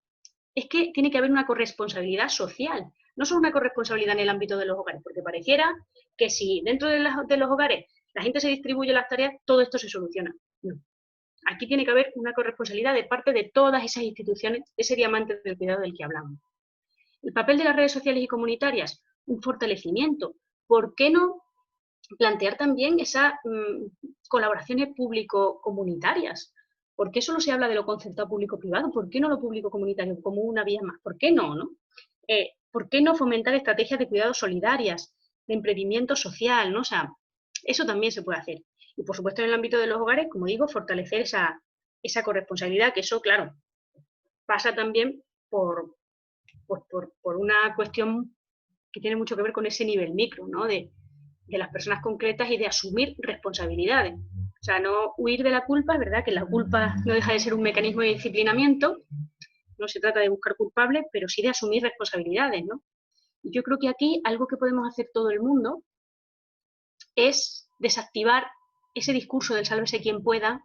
Speaker 3: es que tiene que haber una corresponsabilidad social, no solo una corresponsabilidad en el ámbito de los hogares, porque pareciera que si dentro de los hogares la gente se distribuye las tareas, todo esto se soluciona. No. Aquí tiene que haber una corresponsabilidad de parte de todas esas instituciones, ese diamante del cuidado del que hablamos. El papel de las redes sociales y comunitarias, un fortalecimiento. ¿Por qué no plantear también esas colaboraciones público-comunitarias? ¿Por qué solo se habla de lo concertado público-privado? ¿Por qué no lo público-comunitario como una vía más? ¿Por qué no, no? ¿Por qué no fomentar estrategias de cuidado solidarias, de emprendimiento social, ¿no? O sea, eso también se puede hacer. Y por supuesto en el ámbito de los hogares, como digo, fortalecer esa corresponsabilidad, que eso, claro, pasa también por una cuestión que tiene mucho que ver con ese nivel micro, ¿no? De las personas concretas y de asumir responsabilidades. O sea, no huir de la culpa, es verdad que la culpa no deja de ser un mecanismo de disciplinamiento, no se trata de buscar culpables, pero sí de asumir responsabilidades, ¿no? Y yo creo que aquí algo que podemos hacer todo el mundo es desactivar ese discurso del sálvese quien pueda,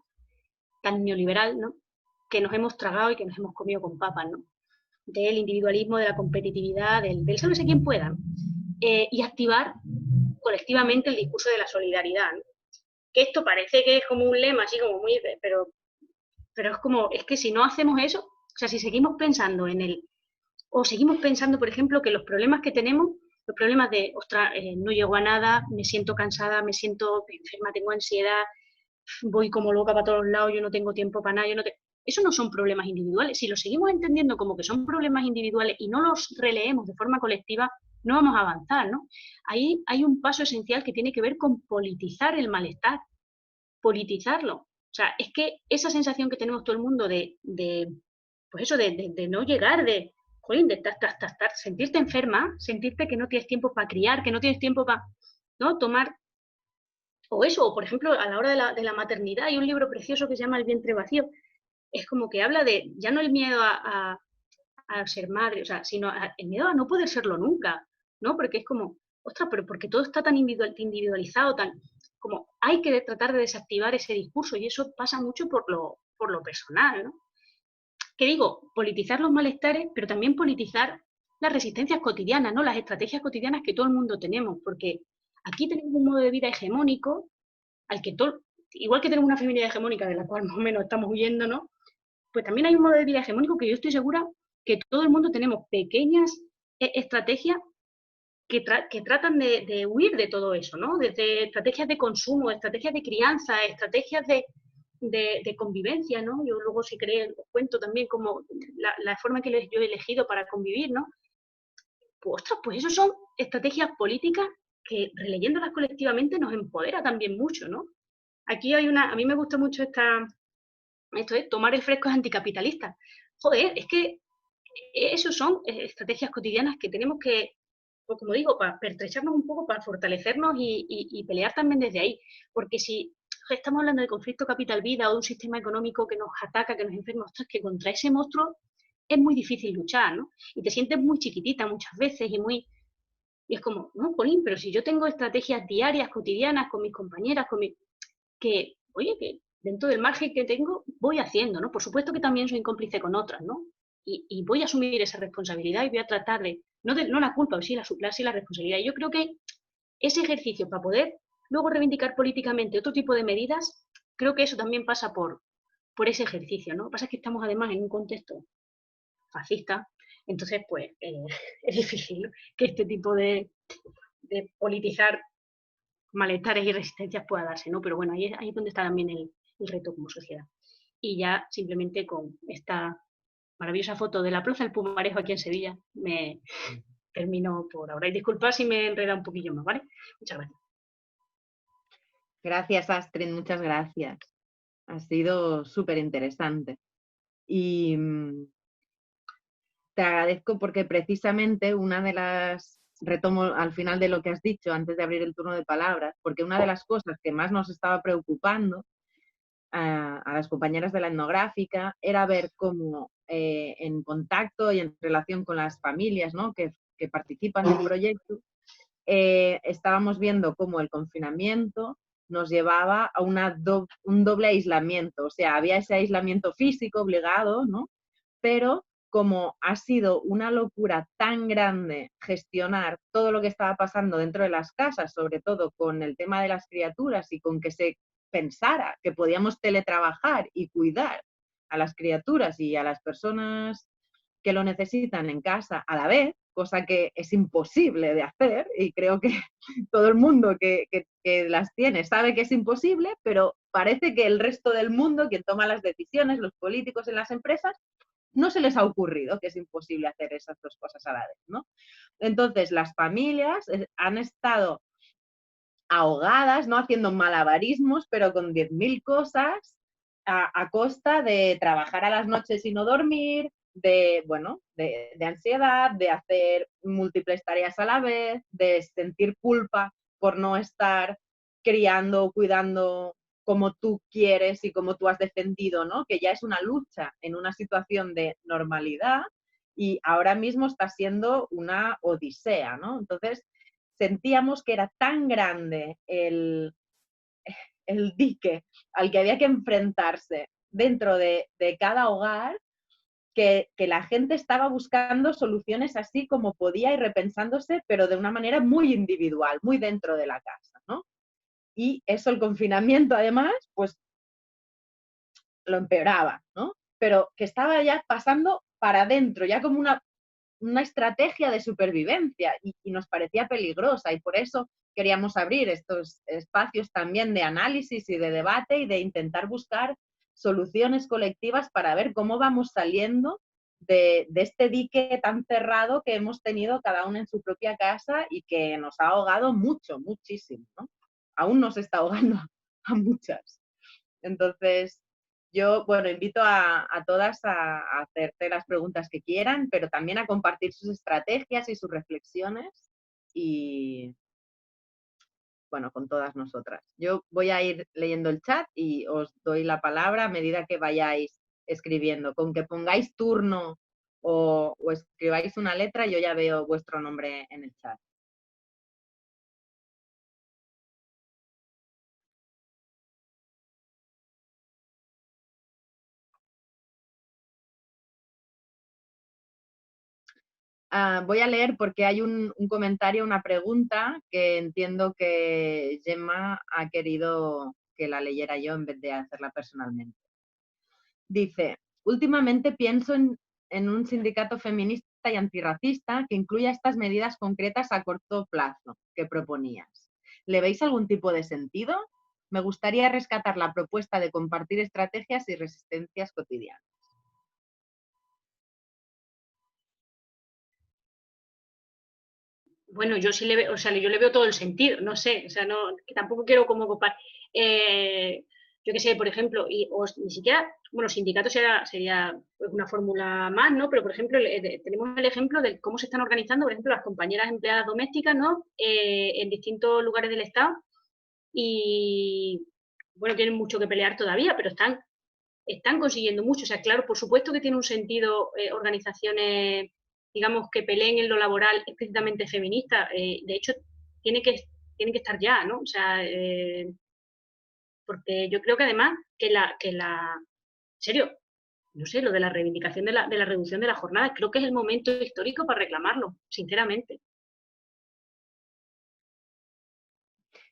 Speaker 3: tan neoliberal, ¿no? Que nos hemos tragado y que nos hemos comido con papas, ¿no? Del individualismo, de la competitividad, del sálvese quien pueda, y activar colectivamente el discurso de la solidaridad, ¿no? Que esto parece que es como un lema, así como muy, pero es como, es que si no hacemos eso, o sea, si seguimos pensando o seguimos pensando, por ejemplo, que los problemas que tenemos, los problemas de, ostras, no llego a nada, me siento cansada, me siento enferma, tengo ansiedad, voy como loca para todos lados, yo no tengo tiempo para nada, eso no son problemas individuales. Si los seguimos entendiendo como que son problemas individuales y no los releemos de forma colectiva, no vamos a avanzar, ¿no? Ahí hay un paso esencial que tiene que ver con politizar el malestar, politizarlo. O sea, es que esa sensación que tenemos todo el mundo pues eso, de no llegar, jolín, de sentirte enferma, sentirte que no tienes tiempo para criar, que no tienes tiempo para, ¿no? Tomar, o eso, o por ejemplo, a la hora de la maternidad, hay un libro precioso que se llama El vientre vacío. Es como que habla de, ya no el miedo a ser madre, o sea, sino el miedo a no poder serlo nunca, ¿no? Porque es como, ostras, pero porque todo está tan individualizado, como hay que tratar de desactivar ese discurso y eso pasa mucho por lo personal, ¿no? Que digo, politizar los malestares, pero también politizar las resistencias cotidianas, ¿no? Las estrategias cotidianas que todo el mundo tenemos, porque aquí tenemos un modo de vida hegemónico al que igual que tenemos una feminidad hegemónica de la cual más o menos estamos huyendo, ¿no? Pues también hay un modo de vida hegemónico que yo estoy segura que todo el mundo tenemos pequeñas estrategias que tratan de huir de todo eso, ¿no? Desde estrategias de consumo, estrategias de crianza, estrategias de convivencia, ¿no? Yo luego, si queréis, os cuento también como la forma que yo he elegido para convivir, ¿no? Pues, ostras, pues eso son estrategias políticas que, releyéndolas colectivamente, nos empodera también mucho, ¿no? Aquí a mí me gusta mucho esto es tomar el fresco es anticapitalista. O joder, es que eso son estrategias cotidianas que tenemos que, pues como digo, para pertrecharnos un poco, para fortalecernos y pelear también desde ahí. Porque si estamos hablando de conflicto capital-vida o de un sistema económico que nos ataca, que nos enferma, ostras, que contra ese monstruo es muy difícil luchar, ¿no? Y te sientes muy chiquitita muchas veces y es como, no, Polín, pero si yo tengo estrategias diarias, cotidianas, con mis compañeras, que, oye, que dentro del margen que tengo, voy haciendo, ¿no? Por supuesto que también soy cómplice con otras, ¿no? Y voy a asumir esa responsabilidad y voy a tratar no la culpa, sí la responsabilidad. Y yo creo que ese ejercicio para poder luego reivindicar políticamente otro tipo de medidas, creo que eso también pasa por ese ejercicio, ¿no? Lo que pasa es que estamos además en un contexto fascista, entonces pues es difícil, ¿no?, que este tipo de politizar malestares y resistencias pueda darse, ¿no? Pero bueno, ahí es donde está también el reto como sociedad. Y ya simplemente con esta maravillosa foto de la Plaza del Pumarejo aquí en Sevilla, me termino por ahora. Y disculpad si me he enredado un poquillo más, ¿vale? Muchas gracias.
Speaker 2: Gracias, Astrid, muchas gracias. Ha sido súper interesante. Y te agradezco porque precisamente una de las, retomo al final de lo que has dicho antes de abrir el turno de palabras, porque una de las cosas que más nos estaba preocupando a las compañeras de la etnográfica era ver cómo en contacto y en relación con las familias, ¿no?, que participan en el proyecto, estábamos viendo cómo el confinamiento nos llevaba a un doble aislamiento. O sea, había ese aislamiento físico obligado, ¿no?, pero como ha sido una locura tan grande gestionar todo lo que estaba pasando dentro de las casas, sobre todo con el tema de las criaturas y con que se pensara que podíamos teletrabajar y cuidar a las criaturas y a las personas que lo necesitan en casa a la vez, cosa que es imposible de hacer, y creo que todo el mundo que las tiene sabe que es imposible, pero parece que el resto del mundo, quien toma las decisiones, los políticos en las empresas, no se les ha ocurrido que es imposible hacer esas dos cosas a la vez, ¿no? Entonces, las familias han estado ahogadas, ¿no?, haciendo malabarismos, pero con 10.000 cosas a costa de trabajar a las noches y no dormir, de ansiedad, de hacer múltiples tareas a la vez, de sentir culpa por no estar criando o cuidando como tú quieres y como tú has defendido, ¿no?, que ya es una lucha en una situación de normalidad y ahora mismo está siendo una odisea, ¿no? Entonces, sentíamos que era tan grande el dique al que había que enfrentarse dentro de cada hogar que la gente estaba buscando soluciones así como podía y repensándose, pero de una manera muy individual, muy dentro de la casa, ¿no? Y eso, el confinamiento, además, pues lo empeoraba, ¿no? Pero que estaba ya pasando para adentro, ya como una estrategia de supervivencia y nos parecía peligrosa y por eso queríamos abrir estos espacios también de análisis y de debate y de intentar buscar soluciones colectivas para ver cómo vamos saliendo de este dique tan cerrado que hemos tenido cada uno en su propia casa y que nos ha ahogado mucho, muchísimo, ¿no? Aún nos está ahogando a muchas. Entonces, yo, bueno, invito a todas a hacerte las preguntas que quieran, pero también a compartir sus estrategias y sus reflexiones y, bueno, con todas nosotras. Yo voy a ir leyendo el chat y os doy la palabra a medida que vayáis escribiendo. Con que pongáis turno o escribáis una letra, yo ya veo vuestro nombre en el chat. Voy a leer porque hay un comentario, una pregunta que entiendo que Gemma ha querido que la leyera yo en vez de hacerla personalmente. Dice, últimamente pienso en un sindicato feminista y antirracista que incluya estas medidas concretas a corto plazo que proponías. ¿Le veis algún tipo de sentido? Me gustaría rescatar la propuesta de compartir estrategias y resistencias cotidianas.
Speaker 3: Bueno, yo sí le veo, o sea, yo le veo todo el sentido, no sé, o sea, no, que tampoco quiero como ocupar. yo qué sé, por ejemplo, o ni siquiera, bueno, sindicatos sería una fórmula más, ¿no? Pero, por ejemplo, tenemos el ejemplo de cómo se están organizando, por ejemplo, las compañeras empleadas domésticas, ¿no? En distintos lugares del Estado y, bueno, tienen mucho que pelear todavía, pero están consiguiendo mucho. O sea, claro, por supuesto que tiene un sentido organizaciones, digamos, que peleen en lo laboral explícitamente feminista. De hecho, tiene que estar ya, ¿no? O sea, porque yo creo que además en serio, no sé, lo de la reivindicación de la reducción de la jornada, creo que es el momento histórico para reclamarlo, sinceramente.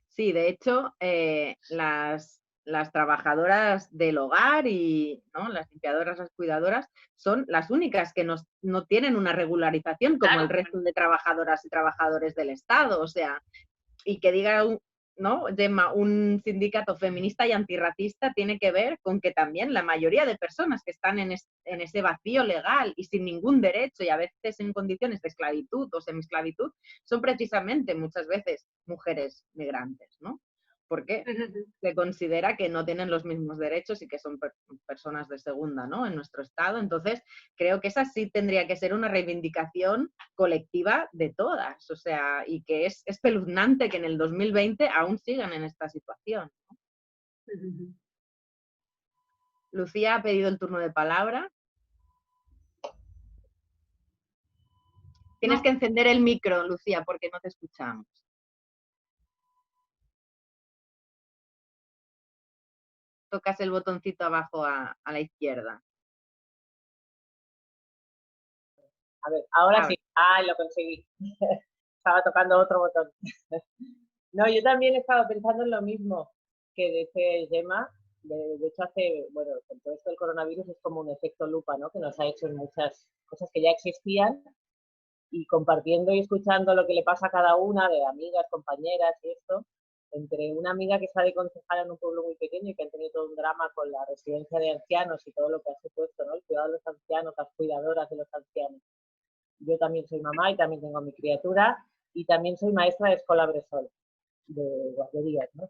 Speaker 2: Sí, de hecho, las trabajadoras del hogar y, ¿no?, las limpiadoras, las cuidadoras, son las únicas que no tienen una regularización como el resto de trabajadoras y trabajadores del Estado. O sea, y que diga, ¿no?, Gemma, un sindicato feminista y antirracista tiene que ver con que también la mayoría de personas que están en ese vacío legal y sin ningún derecho y a veces en condiciones de esclavitud o semiesclavitud son precisamente muchas veces mujeres migrantes, ¿no? Porque se considera que no tienen los mismos derechos y que son personas de segunda, ¿no?, en nuestro Estado. Entonces, creo que esa sí tendría que ser una reivindicación colectiva de todas. O sea, y que es espeluznante que en el 2020 aún sigan en esta situación, ¿no? Lucía ha pedido el turno de palabra. Tienes que encender el micro, Lucía, porque no te escuchamos. Tocas el botoncito abajo a la izquierda.
Speaker 4: A ver, ahora sí. Ah, lo conseguí. Estaba tocando otro botón. No, yo también he estado pensando en lo mismo que dice Gemma. De hecho, bueno, con todo esto del coronavirus es como un efecto lupa, ¿no?, que nos ha hecho en muchas cosas que ya existían, y compartiendo y escuchando lo que le pasa a cada una, de amigas, compañeras y esto, entre una amiga que está de concejala en un pueblo muy pequeño y que han tenido todo un drama con la residencia de ancianos y todo lo que ha supuesto, ¿no?, el cuidado de los ancianos, las cuidadoras de los ancianos. Yo también soy mamá y también tengo a mi criatura, y también soy maestra de escuela Bressol, de guarderías, ¿no?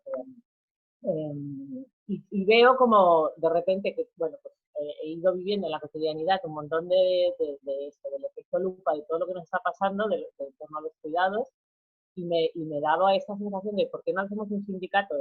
Speaker 4: Y veo como de repente que, bueno, pues he ido viviendo en la cotidianidad un montón de esto, del efecto lupa, de todo lo que nos está pasando, de torno a los cuidados, y me daba esta sensación de por qué no hacemos un sindicato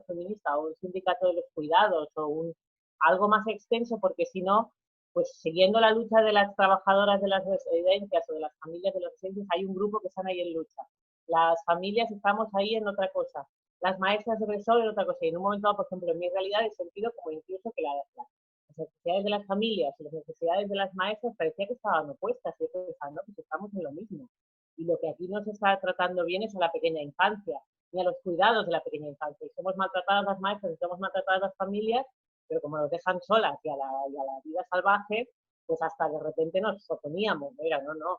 Speaker 4: feminista o un sindicato de los cuidados o algo más extenso, porque si no, pues siguiendo la lucha de las trabajadoras de las residencias o de las familias de las residencias, hay un grupo que están ahí en lucha. Las familias estamos ahí en otra cosa. Las maestras de Bressol en otra cosa. Y en un momento dado, por ejemplo, en mi realidad he sentido como incluso que las necesidades de las familias y las necesidades de las maestras parecía que estaban opuestas. Y yo pensaba, no, pues estamos en lo mismo. Y lo que aquí no se está tratando bien es a la pequeña infancia, ni a los cuidados de la pequeña infancia. Y somos maltratadas las maestras, y somos maltratadas las familias, pero como nos dejan solas y a la vida salvaje, pues hasta de repente nos oponíamos. Mira, no.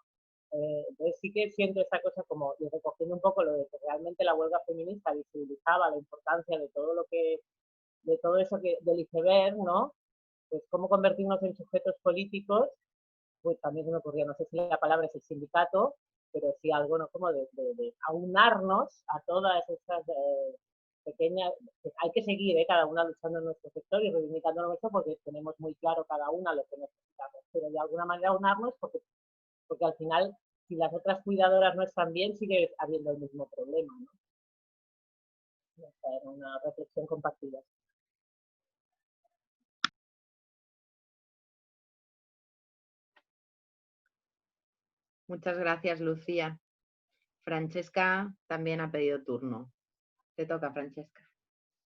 Speaker 4: Entonces sí que siento esta cosa como, y recogiendo un poco lo de que realmente la huelga feminista visibilizaba la importancia de todo de todo eso del iceberg, ¿no? Pues cómo convertirnos en sujetos políticos, pues también se me ocurría, no sé si la palabra es el sindicato, pero sí algo, ¿no?, como de aunarnos a todas estas pequeñas, pues hay que seguir, cada una luchando en nuestro sector y reivindicando lo nuestro, porque tenemos muy claro cada una lo que necesitamos, pero de alguna manera aunarnos porque al final, si las otras cuidadoras no están bien, sigue habiendo el mismo problema, ¿no? Esta era una reflexión compartida.
Speaker 2: Muchas gracias, Lucía. Francesca también ha pedido turno. Te toca, Francesca.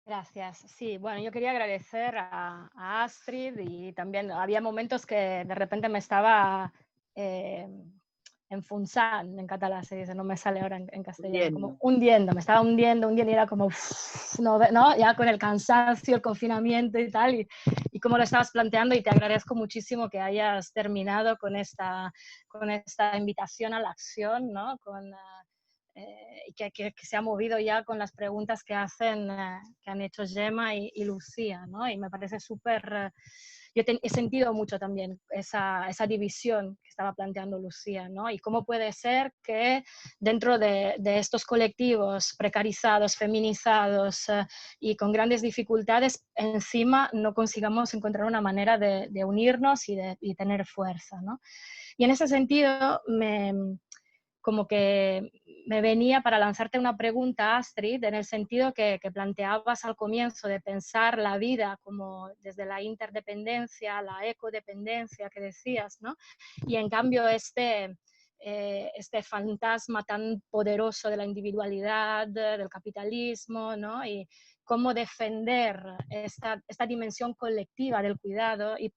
Speaker 5: Gracias. Sí, bueno, yo quería agradecer a Astrid, y también había momentos que de repente me estaba enfonsando, en catalán se dice, no me sale ahora en castellano, como hundiendo, me estaba hundiendo y era como, no, ya con el cansancio, el confinamiento y tal, y como lo estabas planteando, y te agradezco muchísimo que hayas terminado con esta invitación a la acción, ¿no? Y que se ha movido ya con las preguntas que han hecho Gemma y Lucía, ¿no? Y me parece súper... Yo he sentido mucho también esa división que estaba planteando Lucía, ¿no? Y cómo puede ser que dentro de estos colectivos precarizados, feminizados y con grandes dificultades, encima no consigamos encontrar una manera de unirnos y tener fuerza, ¿no? Y en ese sentido, como que me venía para lanzarte una pregunta, Astrid, en el sentido que planteabas al comienzo de pensar la vida como desde la interdependencia, la ecodependencia que decías, ¿no? Y en cambio este fantasma tan poderoso de la individualidad, del capitalismo, ¿no? Y cómo defender esta dimensión colectiva del cuidado y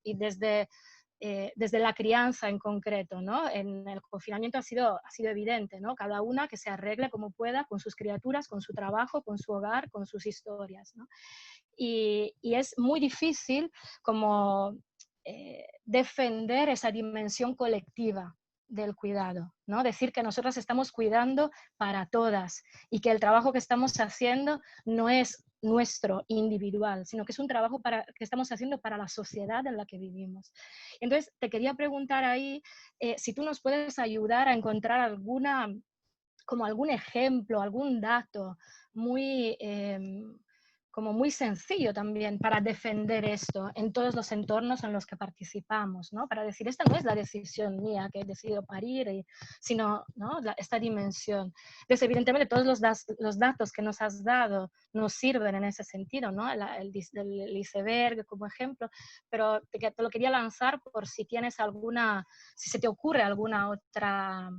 Speaker 5: desde la crianza en concreto, ¿no? En el confinamiento ha sido evidente, ¿no? Cada una que se arregle como pueda con sus criaturas, con su trabajo, con su hogar, con sus historias, ¿no? Y es muy difícil como defender esa dimensión colectiva del cuidado, ¿no? Decir que nosotras estamos cuidando para todas y que el trabajo que estamos haciendo no es nuestro individual, sino que es un trabajo que estamos haciendo para la sociedad en la que vivimos. Entonces, te quería preguntar ahí si tú nos puedes ayudar a encontrar algún ejemplo, algún dato muy, como muy sencillo también para defender esto en todos los entornos en los que participamos, ¿no? Para decir, esta no es la decisión mía que he decidido parir, sino, ¿no? Esta dimensión. Entonces, evidentemente, todos los datos que nos has dado nos sirven en ese sentido, ¿no? El iceberg como ejemplo, pero te lo quería lanzar por si tienes si se te ocurre alguna otra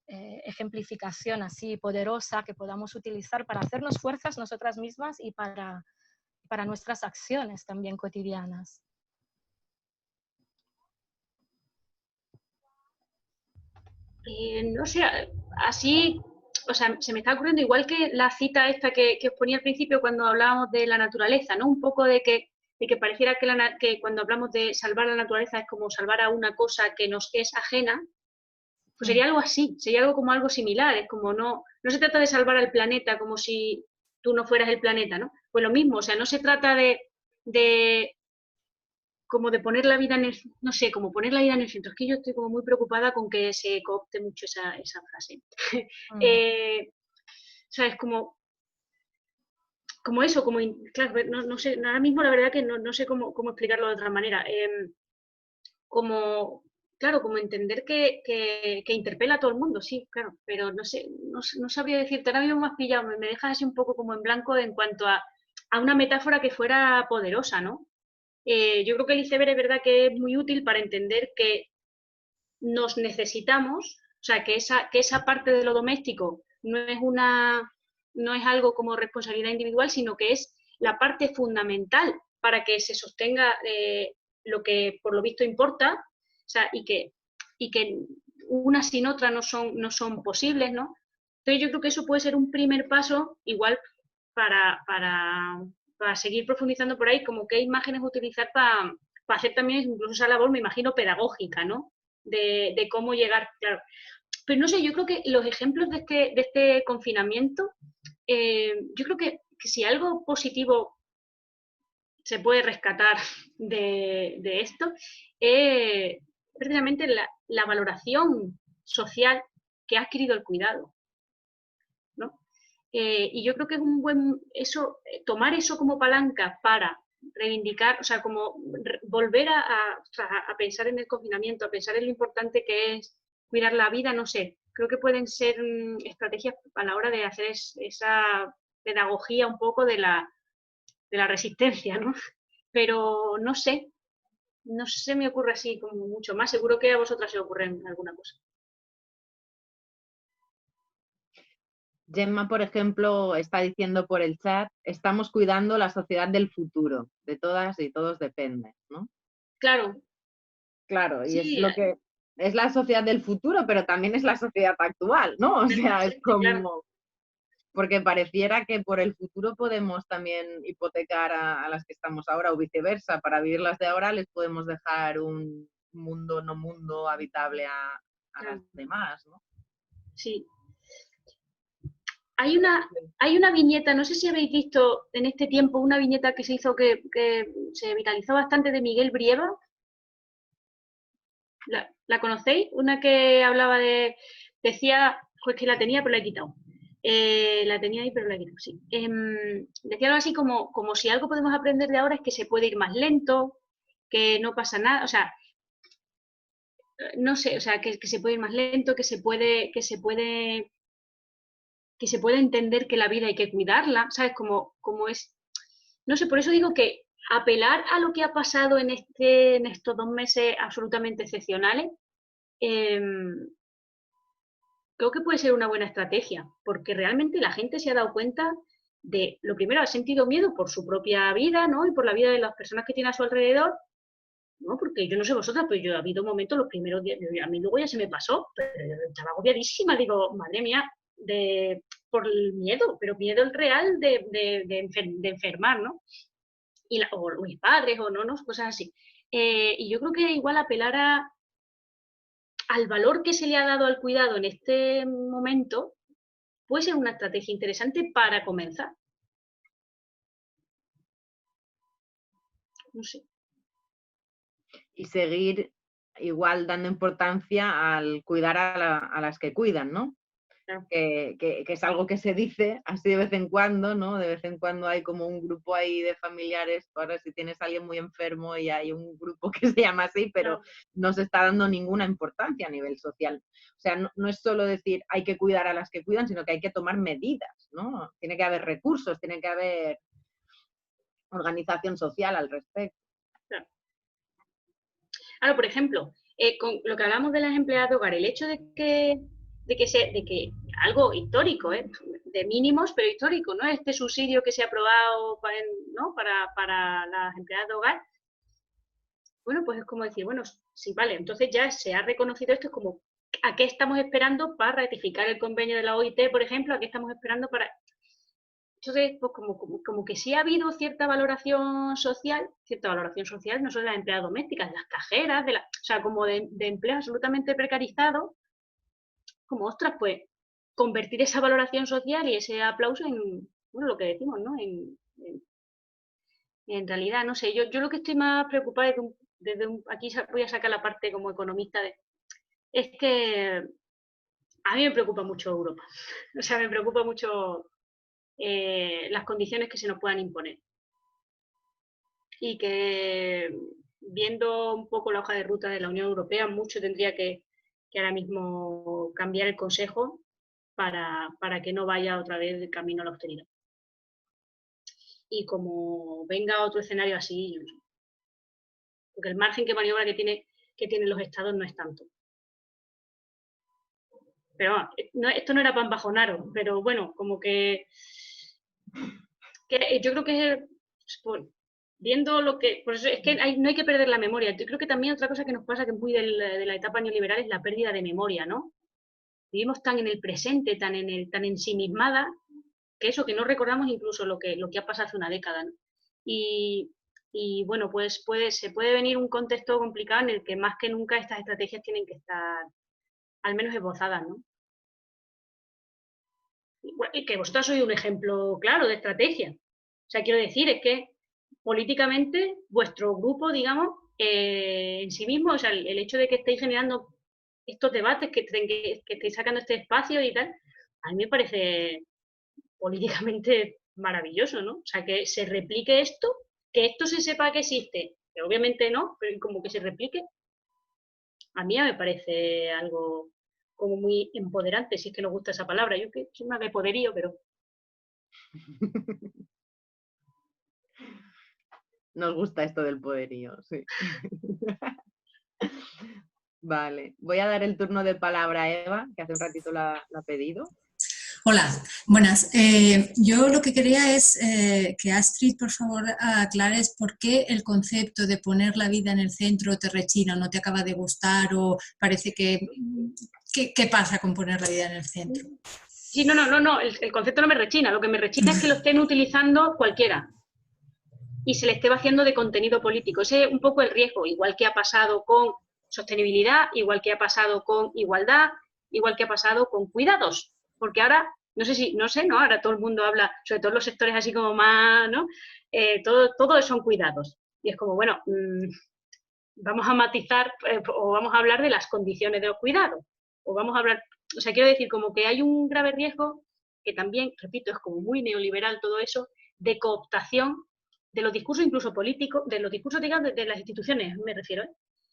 Speaker 5: ejemplificación así poderosa que podamos utilizar para hacernos fuerzas nosotras mismas y para nuestras acciones también cotidianas.
Speaker 3: No sé, así, o sea, se me está ocurriendo igual que la cita esta que os ponía al principio cuando hablábamos de la naturaleza, ¿no? Un poco de que pareciera que cuando hablamos de salvar la naturaleza es como salvar a una cosa que nos es ajena. Pues sería algo así, sería algo como algo similar, es como no se trata de salvar al planeta como si tú no fueras el planeta, ¿no? Pues lo mismo, o sea, no se trata de como de poner la vida en el, no sé, como poner la vida en el centro. Es que yo estoy como muy preocupada con que se coopte mucho esa frase. ¿Sabes? Como eso, claro, no sé, ahora mismo la verdad que no sé cómo explicarlo de otra manera. Claro, como entender que interpela a todo el mundo, sí, claro, pero no sé, no sabría decirte, ahora mismo me has pillado, me dejas así un poco como en blanco en cuanto a una metáfora que fuera poderosa, ¿no? Yo creo que el iceberg es verdad que es muy útil para entender que nos necesitamos, o sea, que esa parte de lo doméstico no es algo como responsabilidad individual, sino que es la parte fundamental para que se sostenga lo que por lo visto importa, o sea, y que una sin otra no son posibles, ¿no? Entonces yo creo que eso puede ser un primer paso, igual para seguir profundizando por ahí, como qué imágenes utilizar para hacer también incluso esa labor, me imagino, pedagógica, ¿no? De cómo llegar, claro. Pero no sé, yo creo que los ejemplos de este confinamiento, yo creo que si algo positivo se puede rescatar de esto, precisamente la valoración social que ha adquirido el cuidado, ¿no? Y yo creo que es un buen, tomar eso como palanca para reivindicar, o sea, como volver a pensar en el confinamiento, a pensar en lo importante que es cuidar la vida, no sé, creo que pueden ser estrategias a la hora de hacer esa pedagogía un poco de la resistencia, ¿no? Pero no sé, no se me ocurre así como mucho más, seguro que a vosotras se ocurre alguna cosa.
Speaker 2: Gemma, por ejemplo, está diciendo por el chat, estamos cuidando la sociedad del futuro, de todas y todos depende, ¿no?
Speaker 3: Claro.
Speaker 2: Claro, y
Speaker 3: sí,
Speaker 2: es lo que es la sociedad del futuro, pero también es la sociedad actual, ¿no? O sea, es como... Claro. Porque pareciera que por el futuro podemos también hipotecar a las que estamos ahora o viceversa. Para vivir las de ahora les podemos dejar un mundo no mundo habitable a las demás, ¿no?
Speaker 3: Sí. Hay una viñeta, no sé si habéis visto en este tiempo una viñeta que se hizo que se viralizó bastante de Miguel Brieva. ¿La conocéis? Una que hablaba decía, pues que la tenía pero la he quitado. La tenía ahí pero la he quitado, sí. Decía algo así como si algo podemos aprender de ahora es que se puede ir más lento, que no pasa nada, o sea, no sé, o sea, que se puede ir más lento, que se puede entender que la vida hay que cuidarla, ¿sabes? Como es, no sé, por eso digo que apelar a lo que ha pasado en estos 2 meses absolutamente excepcionales, creo que puede ser una buena estrategia, porque realmente la gente se ha dado cuenta de, lo primero, ha sentido miedo por su propia vida, ¿no? Y por la vida de las personas que tiene a su alrededor, ¿no? Porque yo no sé vosotras, pero yo ha habido momentos, los primeros días, a mí luego ya se me pasó, pero yo estaba agobiadísima, digo, madre mía, por el miedo, pero miedo el real de enfermar, ¿no? O mis padres, o no, cosas así. Y yo creo que igual apelar al valor que se le ha dado al cuidado en este momento puede ser una estrategia interesante para comenzar. No sé.
Speaker 2: Y seguir igual dando importancia al cuidar a las que cuidan, ¿no?
Speaker 3: Claro.
Speaker 2: Que es algo que se dice así de vez en cuando, ¿no? De vez en cuando hay como un grupo ahí de familiares, ahora si tienes a alguien muy enfermo y hay un grupo que se llama así, pero
Speaker 3: Claro.
Speaker 2: no se está dando ninguna importancia a nivel social. O sea, no es solo decir hay que cuidar a las que cuidan, sino que hay que tomar medidas, ¿no? Tiene que haber recursos, tiene que haber organización social al respecto.
Speaker 3: Claro, por ejemplo, con lo que hablamos de las empleadas de hogar, el hecho de que algo histórico, de mínimos, pero histórico, ¿no? Este subsidio que se ha aprobado ¿no? para las empleadas de hogar, bueno, pues es como decir, bueno, sí, vale, entonces ya se ha reconocido esto, es como, ¿a qué estamos esperando para ratificar el convenio de la OIT, por ejemplo? ¿A qué estamos esperando para...? Entonces, pues como que sí ha habido cierta valoración social, no solo de las empleadas domésticas, de las cajeras, o sea, como de empleo absolutamente precarizado, como, ostras, pues, convertir esa valoración social y ese aplauso en, bueno, lo que decimos, ¿no? En realidad, no sé, yo lo que estoy más preocupada aquí voy a sacar la parte como economista, es que a mí me preocupa mucho Europa, o sea, me preocupa mucho las condiciones que se nos puedan imponer. Y que viendo un poco la hoja de ruta de la Unión Europea, mucho tendría que ahora mismo cambiar el Consejo para que no vaya otra vez el camino a la austeridad. Y como venga otro escenario así, porque el margen de maniobra que tienen los estados no es tanto. Pero bueno, esto no era pan bajonaros, pero bueno, como que yo creo que viendo lo que... Por eso es que no hay que perder la memoria. Yo creo que también otra cosa que nos pasa que es muy de la etapa neoliberal es la pérdida de memoria, ¿no? Vivimos tan en el presente, tan ensimismada, que eso, que no recordamos incluso lo que ha pasado hace una década, ¿no? Y bueno, pues se puede venir un contexto complicado en el que más que nunca estas estrategias tienen que estar al menos esbozadas, ¿no? Y que vosotros sois un ejemplo claro de estrategia. O sea, quiero decir, es que políticamente vuestro grupo, digamos, en sí mismo, o sea, el hecho de que estéis generando estos debates, que estéis sacando este espacio y tal, a mí me parece políticamente maravilloso, ¿no? O sea, que se replique esto, que esto se sepa que existe, que obviamente no, pero como que se replique, a mí me parece algo como muy empoderante, si es que nos gusta esa palabra. Yo que soy más de poderío, pero...
Speaker 2: Nos gusta esto del poderío, sí. Vale, voy a dar el turno de palabra a Eva, que hace un ratito la ha pedido.
Speaker 6: Hola, buenas. Yo lo que quería es que Astrid, por favor, aclares por qué el concepto de poner la vida en el centro te rechina, no te acaba de gustar o parece que... ¿Qué pasa con poner la vida en el centro?
Speaker 3: Sí, no, el concepto no me rechina. Lo que me rechina es que lo estén utilizando cualquiera y se le esté vaciando de contenido político. Ese es un poco el riesgo, igual que ha pasado con sostenibilidad, igual que ha pasado con igualdad, igual que ha pasado con cuidados. Porque ahora, no sé, ¿no? Ahora todo el mundo habla, sobre todo los sectores así como más, ¿no? Todo son cuidados. Y es como, bueno, vamos a matizar o vamos a hablar de las condiciones de los cuidados, o vamos a hablar, o sea, quiero decir, como que hay un grave riesgo que también, repito, es como muy neoliberal todo eso, de cooptación de los discursos incluso políticos, de los discursos, digamos, de las instituciones, me refiero,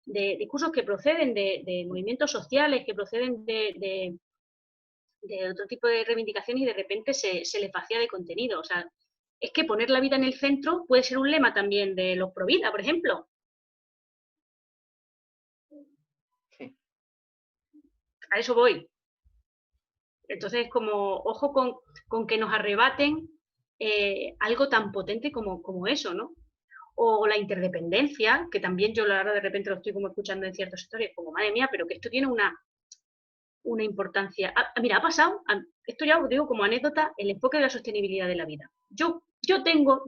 Speaker 3: de discursos que proceden de movimientos sociales, que proceden de otro tipo de reivindicaciones y de repente se les vacía de contenido. O sea, es que poner la vida en el centro puede ser un lema también de los pro vida, por ejemplo.
Speaker 2: Sí.
Speaker 3: A eso voy. Entonces, como ojo con que nos arrebaten algo tan potente como eso, ¿no? O la interdependencia, que también yo ahora de repente lo estoy como escuchando en ciertos sectores, como madre mía, pero que esto tiene una importancia. Mira, ha pasado, esto ya os digo como anécdota, el enfoque de la sostenibilidad de la vida. Yo vengo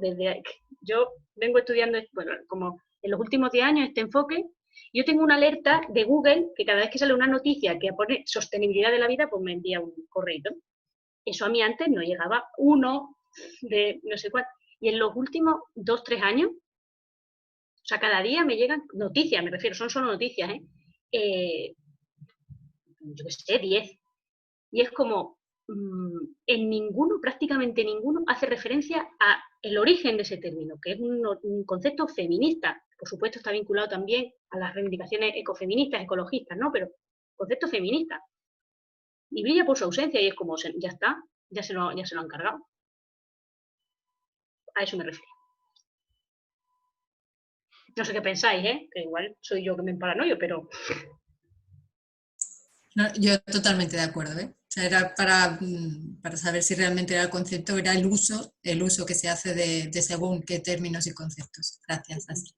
Speaker 3: estudiando, bueno, como en los últimos 10 años este enfoque. Yo tengo una alerta de Google que cada vez que sale una noticia que pone sostenibilidad de la vida, pues me envía un correo. Eso a mí antes no llegaba uno de no sé cuánto. Y en los últimos 2, 3 años, o sea, cada día me llegan noticias, me refiero, son solo noticias, yo qué sé, 10. Y es como, en ninguno, prácticamente ninguno, hace referencia a el origen de ese término, que es un concepto feminista. Por supuesto está vinculado también a las reivindicaciones ecofeministas, ecologistas, ¿no? Pero concepto feminista. Y brilla por su ausencia y es como, ya está, ya se lo han cargado. A eso me refiero. No sé qué pensáis, que igual soy yo que me paranoio, pero...
Speaker 6: No, yo totalmente de acuerdo, ¿eh? O sea, era para saber si realmente era el concepto, era el uso que se hace de según qué términos y conceptos. Gracias, Astrid.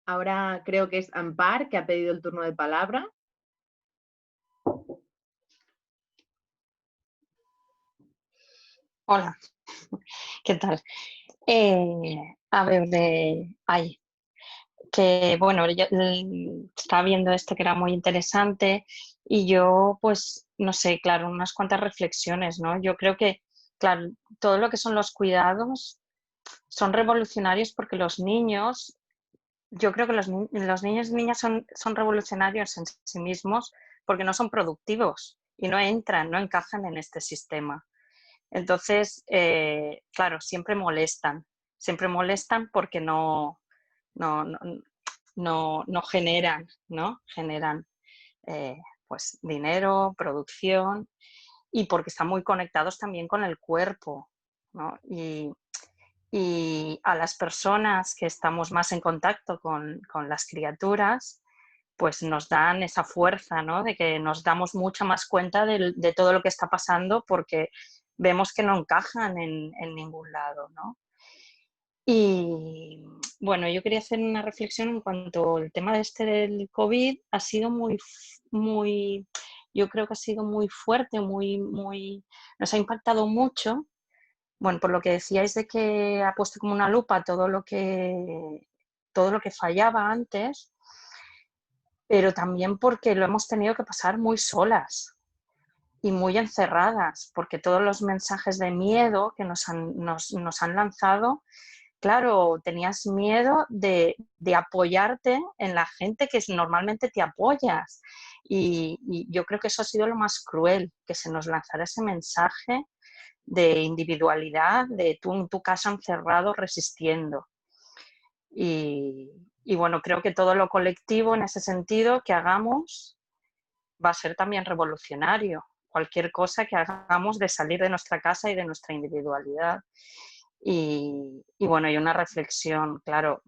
Speaker 2: Ahora creo que es Ampar, que ha pedido el turno de palabra.
Speaker 7: Hola, ¿qué tal? A ver, que bueno, yo estaba viendo esto que era muy interesante y yo, pues, no sé, claro, unas cuantas reflexiones, ¿no? Yo creo que, claro, todo lo que son los cuidados son revolucionarios porque los niños, yo creo que los niños y niñas son revolucionarios en sí mismos porque no son productivos y no entran, no encajan en este sistema. Entonces, claro, siempre molestan porque no generan, ¿no? Generan pues dinero, producción y porque están muy conectados también con el cuerpo, ¿no? Y a las personas que estamos más en contacto con las criaturas, pues nos dan esa fuerza, ¿no? De que nos damos mucha más cuenta de todo lo que está pasando porque vemos que no encajan en ningún lado, ¿no? Y bueno, yo quería hacer una reflexión en cuanto al tema del COVID ha sido muy, yo creo que ha sido muy fuerte, nos ha impactado mucho. Bueno, por lo que decíais de que ha puesto como una lupa todo lo que fallaba antes, pero también porque lo hemos tenido que pasar muy solas y muy encerradas, porque todos los mensajes de miedo que nos han lanzado, claro, tenías miedo de apoyarte en la gente que normalmente te apoyas. Y yo creo que eso ha sido lo más cruel, que se nos lanzara ese mensaje de individualidad, de tú en tu casa encerrado resistiendo. Y bueno, creo que todo lo colectivo en ese sentido que hagamos va a ser también revolucionario. Cualquier cosa que hagamos de salir de nuestra casa y de nuestra individualidad. Y bueno, y una reflexión, claro,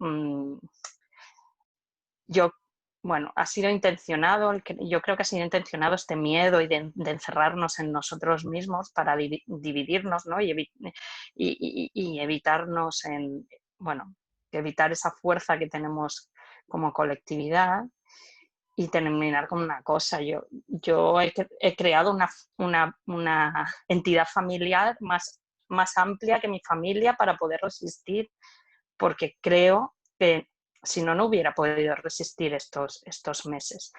Speaker 7: ha sido intencionado, yo creo que ha sido intencionado este miedo y de encerrarnos en nosotros mismos para dividirnos, ¿no? Y evitarnos evitar esa fuerza que tenemos como colectividad y terminar con una cosa. Yo he creado una entidad familiar más amplia que mi familia para poder resistir, porque creo que si no, no hubiera podido resistir estos meses.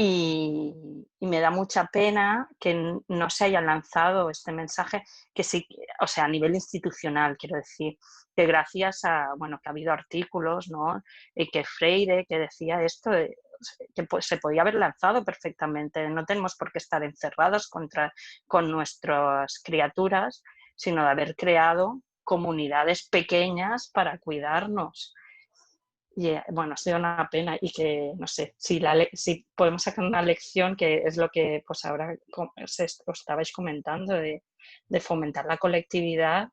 Speaker 7: Y me da mucha pena que no se haya lanzado este mensaje, que sí, o sea, a nivel institucional, quiero decir, que gracias a, bueno, que ha habido artículos, ¿no? Y que Freire, que decía esto, que pues, se podía haber lanzado perfectamente. No tenemos por qué estar encerrados con nuestras criaturas, sino de haber creado comunidades pequeñas para cuidarnos. Y bueno, ha sido una pena y que, no sé, si podemos sacar una lección, que es lo que pues ahora os estabais comentando, de fomentar la colectividad,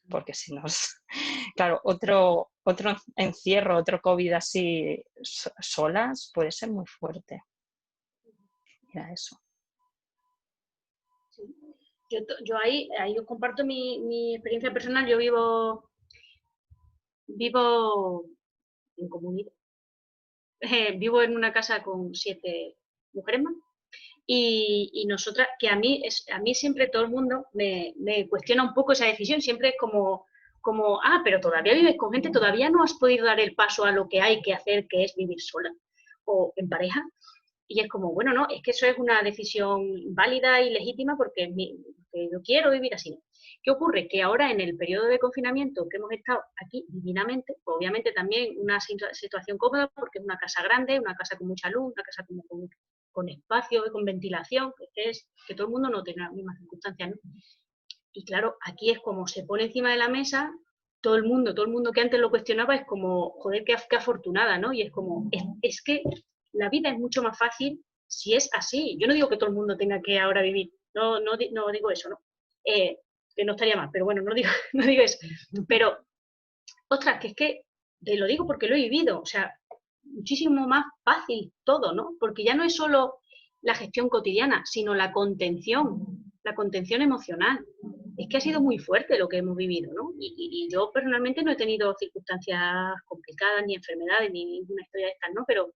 Speaker 7: porque si no, claro, otro encierro, otro COVID así solas puede ser muy fuerte. Mira eso.
Speaker 3: Sí. Yo ahí os comparto mi experiencia personal. Yo vivo en comunidad. Vivo en una casa con 7 mujeres más. Y nosotras, que a mí siempre todo el mundo me cuestiona un poco esa decisión, siempre es como, pero todavía vives con gente, todavía no has podido dar el paso a lo que hay que hacer, que es vivir sola o en pareja. Y es como, bueno, no, es que eso es una decisión válida y legítima porque yo quiero vivir así. ¿Qué ocurre? Que ahora en el periodo de confinamiento que hemos estado aquí divinamente, obviamente también una situación cómoda porque es una casa grande, una casa con mucha luz, una casa con espacio, con ventilación, que es que todo el mundo no tenga las mismas circunstancias, ¿no? Y claro, aquí es como se pone encima de la mesa, todo el mundo que antes lo cuestionaba es como, joder, qué afortunada, ¿no? Y es como, es que la vida es mucho más fácil si es así. Yo no digo que todo el mundo tenga que ahora vivir, no digo eso, ¿no? Que no estaría mal, pero bueno, no digo eso. Pero, ostras, que es que te lo digo porque lo he vivido, o sea, muchísimo más fácil todo, ¿no? Porque ya no es solo la gestión cotidiana, sino la contención emocional. Es que ha sido muy fuerte lo que hemos vivido, ¿no? Y yo personalmente no he tenido circunstancias complicadas, ni enfermedades, ni ninguna historia de estas, ¿no? Pero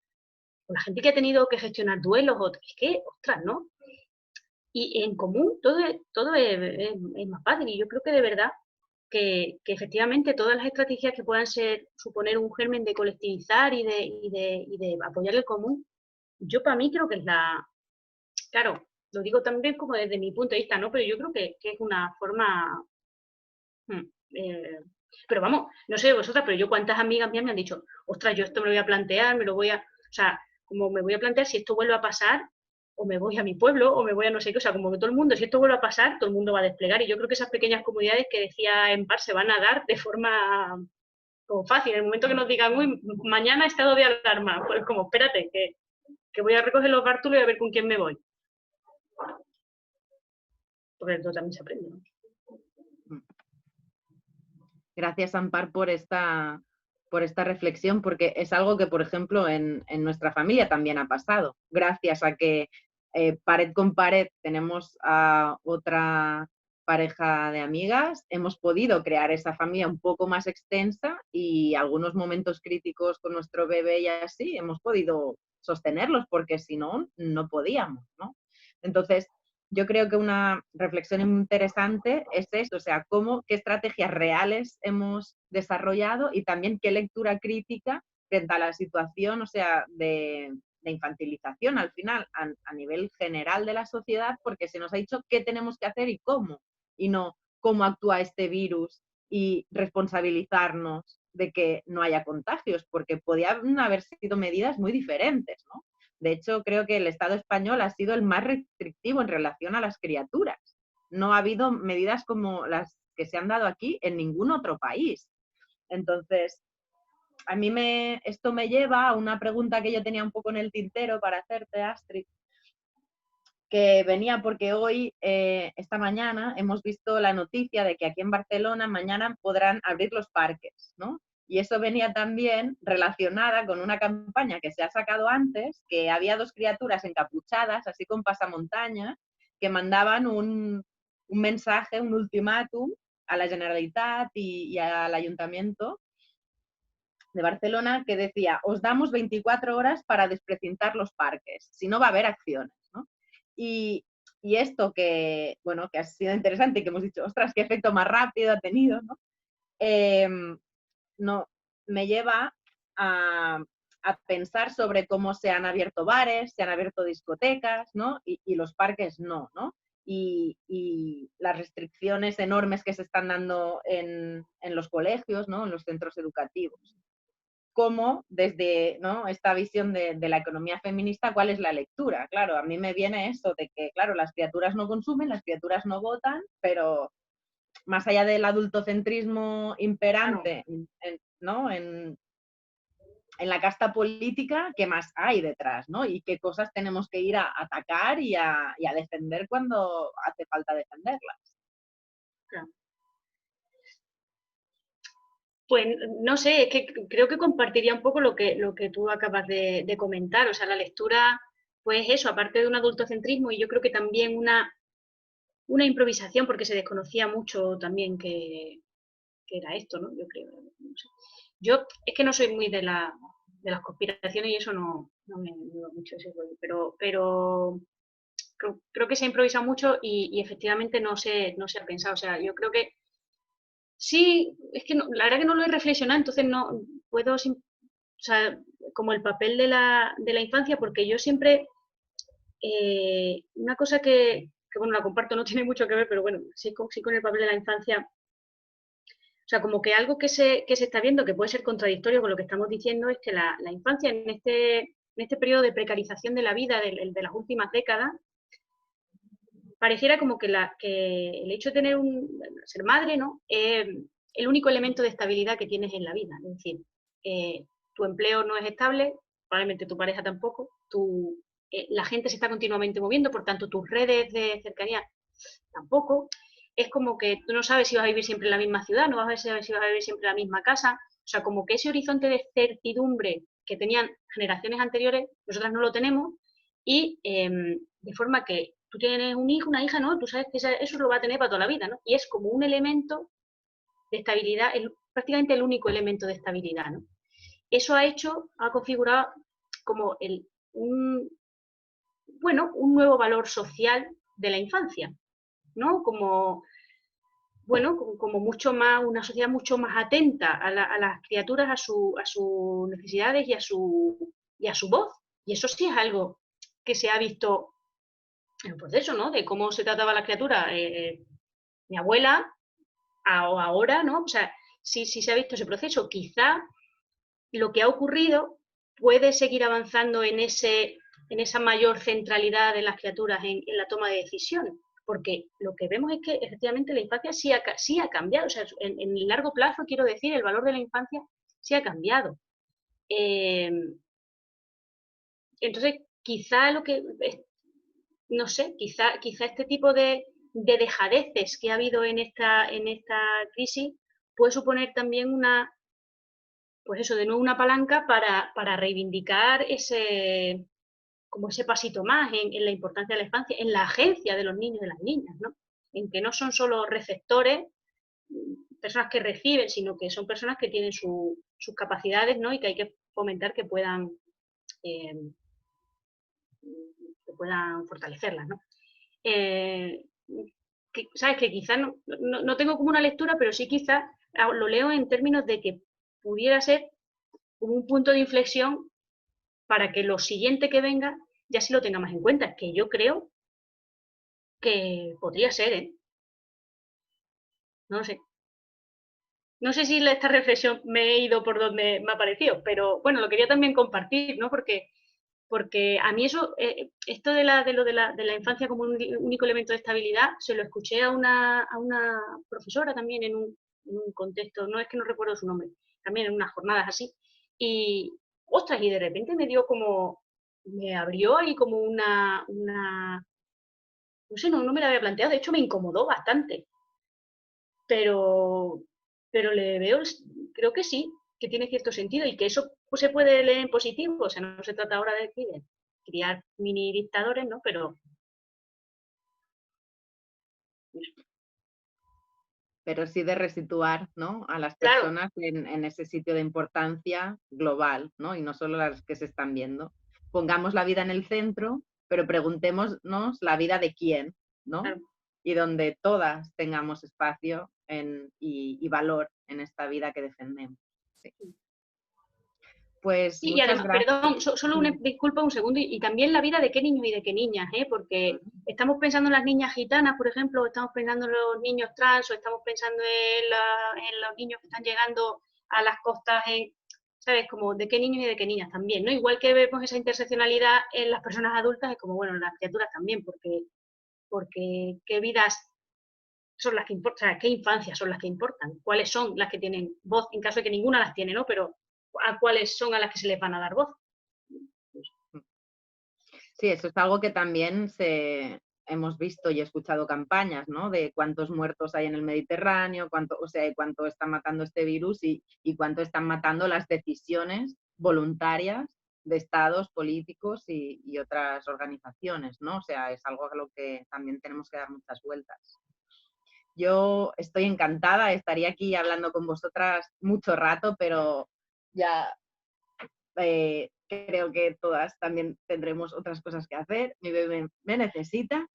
Speaker 3: con la gente que ha tenido que gestionar duelos, es que, ostras, ¿no? Y en común todo es más fácil. Y yo creo que de verdad que efectivamente todas las estrategias que puedan suponer un germen de colectivizar y de apoyar el común, yo para mí creo que es claro, lo digo también como desde mi punto de vista, ¿no? Pero yo creo que es una forma, pero vamos, no sé vosotras, pero yo cuántas amigas mías me han dicho, ostras, yo esto me lo voy a plantear, o sea, como me voy a plantear si esto vuelve a pasar, o me voy a mi pueblo, o me voy a no sé qué, o sea, como que todo el mundo, si esto vuelve a pasar, todo el mundo va a desplegar, y yo creo que esas pequeñas comunidades que decía Empar se van a dar de forma como fácil, en el momento que nos digan, uy, mañana estado de alarma, pues como, espérate, que voy a recoger los bártulos y a ver con quién me voy. Porque esto también se aprende, ¿no?
Speaker 2: Gracias, Ampar, por esta reflexión, porque es algo que, por ejemplo, en nuestra familia también ha pasado. Gracias a que pared con pared tenemos a otra pareja de amigas, hemos podido crear esa familia un poco más extensa y algunos momentos críticos con nuestro bebé y así hemos podido sostenerlos, porque si no, no podíamos, ¿no? Entonces, yo creo que una reflexión interesante es esto, o sea, qué estrategias reales hemos desarrollado y también qué lectura crítica frente a la situación, o sea, de infantilización al final, a nivel general de la sociedad, porque se nos ha dicho qué tenemos que hacer y no cómo actúa este virus y responsabilizarnos de que no haya contagios, porque podían haber sido medidas muy diferentes, ¿no? De hecho, creo que el Estado español ha sido el más restrictivo en relación a las criaturas. No ha habido medidas como las que se han dado aquí en ningún otro país. Entonces, a mí esto me lleva a una pregunta que yo tenía un poco en el tintero para hacerte, Astrid, que venía porque hoy, esta mañana, hemos visto la noticia de que aquí en Barcelona mañana podrán abrir los parques, ¿no? Y eso venía también relacionada con una campaña que se ha sacado antes, que había 2 criaturas encapuchadas, así con pasamontañas, que mandaban un mensaje, un ultimátum a la Generalitat y al Ayuntamiento de Barcelona que decía, os damos 24 horas para desprecintar los parques, si no va a haber acciones, ¿no? Y esto que, bueno, que ha sido interesante y que hemos dicho, ostras, qué efecto más rápido ha tenido, ¿no? Me lleva a a pensar sobre cómo se han abierto bares, se han abierto discotecas, ¿no? Y los parques no, ¿no? Y las restricciones enormes que se están dando en los colegios, ¿no? En los centros educativos. Cómo desde, ¿no?, esta visión de la economía feminista, ¿cuál es la lectura? Claro, a mí me viene eso de que, claro, las criaturas no consumen, las criaturas no votan, pero más allá del adultocentrismo imperante, ¿no?, en la casta política, ¿qué más hay detrás, ¿no? Y qué cosas tenemos que ir a atacar y a defender cuando hace falta defenderlas.
Speaker 3: Claro. Pues no sé, es que creo que compartiría un poco lo que tú acabas de comentar. O sea, la lectura, pues eso, aparte de un adultocentrismo, y yo creo que también una improvisación, porque se desconocía mucho también que era esto, ¿no? Yo creo, no sé. Yo es que no soy muy de las conspiraciones y eso no me ayuda mucho ese rollo, pero creo que se ha improvisado mucho y efectivamente no se ha pensado. O sea, yo creo que sí, es que la verdad que no lo he reflexionado, entonces no puedo, o sea, como el papel de la infancia, porque yo siempre, una cosa que, bueno, la comparto, no tiene mucho que ver, pero bueno, sí con el papel de la infancia. O sea, como que algo que se está viendo, que puede ser contradictorio con lo que estamos diciendo, es que la infancia en este periodo de precarización de la vida de las últimas décadas, pareciera como que el hecho de ser madre, ¿no?, es el único elemento de estabilidad que tienes en la vida. Es decir, tu empleo no es estable, probablemente tu pareja tampoco, la gente se está continuamente moviendo, por tanto tus redes de cercanía tampoco. Es como que tú no sabes si vas a vivir siempre en la misma ciudad, no vas a saber si vas a vivir siempre en la misma casa. O sea, como que ese horizonte de certidumbre que tenían generaciones anteriores, nosotras no lo tenemos, y de forma que tú tienes un hijo, una hija, ¿no? Tú sabes que eso lo va a tener para toda la vida, ¿no? Y es como un elemento de estabilidad, prácticamente el único elemento de estabilidad, ¿no? Eso ha configurado como un nuevo valor social de la infancia, ¿no? Como, bueno, como mucho más, una sociedad mucho más atenta a las criaturas, a sus necesidades y a su voz. Y eso sí es algo que se ha visto en el proceso, ¿no? De cómo se trataba a la criatura, mi abuela, ahora, ¿no? O sea, sí se ha visto ese proceso. Quizá lo que ha ocurrido puede seguir avanzando en esa mayor centralidad de las criaturas en la toma de decisiones, porque lo que vemos es que efectivamente la infancia sí ha cambiado. O sea, en el largo plazo, quiero decir, el valor de la infancia sí ha cambiado. Entonces, quizá no sé, quizá este tipo de dejadeces que ha habido en esta crisis puede suponer también pues eso, de nuevo una palanca para reivindicar ese pasito más en la importancia de la infancia, en la agencia de los niños y de las niñas, ¿no? En que no son solo receptores, personas que reciben, sino que son personas que tienen sus capacidades, ¿no? Y que hay que fomentar que puedan fortalecerlas, ¿no? ¿Sabes? Que quizás no tengo como una lectura, pero sí quizás lo leo en términos de que pudiera ser como un punto de inflexión para que lo siguiente que venga ya sí lo tenga más en cuenta, que yo creo que podría ser, ¿eh? No lo sé. No sé si esta reflexión me he ido por donde me ha parecido, pero bueno, lo quería también compartir, ¿no? Porque a mí eso, esto de la infancia como un único elemento de estabilidad, se lo escuché a una profesora también en un contexto, no es que no recuerdo su nombre, también en unas jornadas así, y ostras, y de repente me abrió ahí como no sé, no me la había planteado, de hecho me incomodó bastante, pero le veo, creo que sí, que tiene cierto sentido y que eso pues, se puede leer en positivo. O sea, no se trata ahora de criar mini dictadores, ¿no?
Speaker 2: Pero sí de resituar, ¿no?, a las
Speaker 3: Claro.
Speaker 2: personas en ese sitio de importancia global, ¿no? Y no solo las que se están viendo. Pongamos la vida en el centro, pero preguntémonos la vida de quién, ¿no?
Speaker 3: Claro.
Speaker 2: Y donde todas tengamos espacio y valor en esta vida que defendemos. Sí. Pues
Speaker 3: Sí, y
Speaker 2: muchas
Speaker 3: además,
Speaker 2: gracias.
Speaker 3: perdón, solo una disculpa un segundo, y también la vida de qué niños y de qué niñas, porque estamos pensando en las niñas gitanas, por ejemplo, o estamos pensando en los niños trans, o estamos pensando en los niños que están llegando a las costas, ¿sabes? Como de qué niños y de qué niñas también, ¿no? Igual que vemos esa interseccionalidad en las personas adultas, es como, bueno, en las criaturas también, porque qué vidas son las que importan, o sea, qué infancias son las que importan, cuáles son las que tienen voz, en caso de que ninguna las tiene, ¿no? Pero a cuáles son a las que se les van a dar voz.
Speaker 2: Sí, eso es algo que también hemos visto y escuchado campañas, ¿no? De cuántos muertos hay en el Mediterráneo, cuánto está matando este virus y cuánto están matando las decisiones voluntarias de estados, políticos y otras organizaciones, ¿no? O sea, es algo a lo que también tenemos que dar muchas vueltas. Yo estoy encantada, estaría aquí hablando con vosotras mucho rato, pero ya creo que todas también tendremos otras cosas que hacer. Mi bebé me necesita.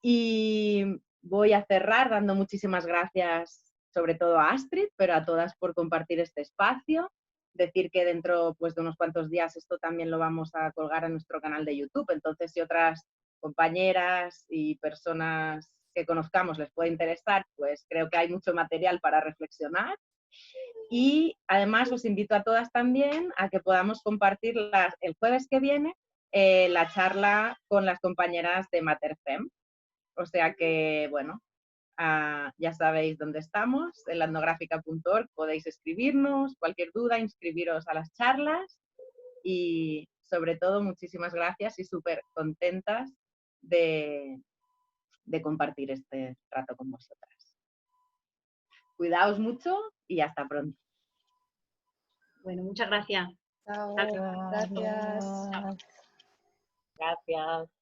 Speaker 2: Y voy a cerrar dando muchísimas gracias, sobre todo a Astrid, pero a todas por compartir este espacio. Decir que dentro pues, de unos cuantos días esto también lo vamos a colgar en nuestro canal de YouTube. Entonces, si otras compañeras y personas que conozcamos les puede interesar, pues creo que hay mucho material para reflexionar. Y además os invito a todas también a que podamos compartir el jueves que viene la charla con las compañeras de Materfem. O sea que, bueno, ya sabéis dónde estamos, en landográfica.org podéis escribirnos, cualquier duda, inscribiros a las charlas y sobre todo muchísimas gracias y súper contentas de compartir este rato con vosotras. Cuidaos mucho y hasta pronto.
Speaker 3: Bueno, muchas gracias.
Speaker 1: Chao,
Speaker 3: Gracias.
Speaker 1: gracias.
Speaker 4: Gracias.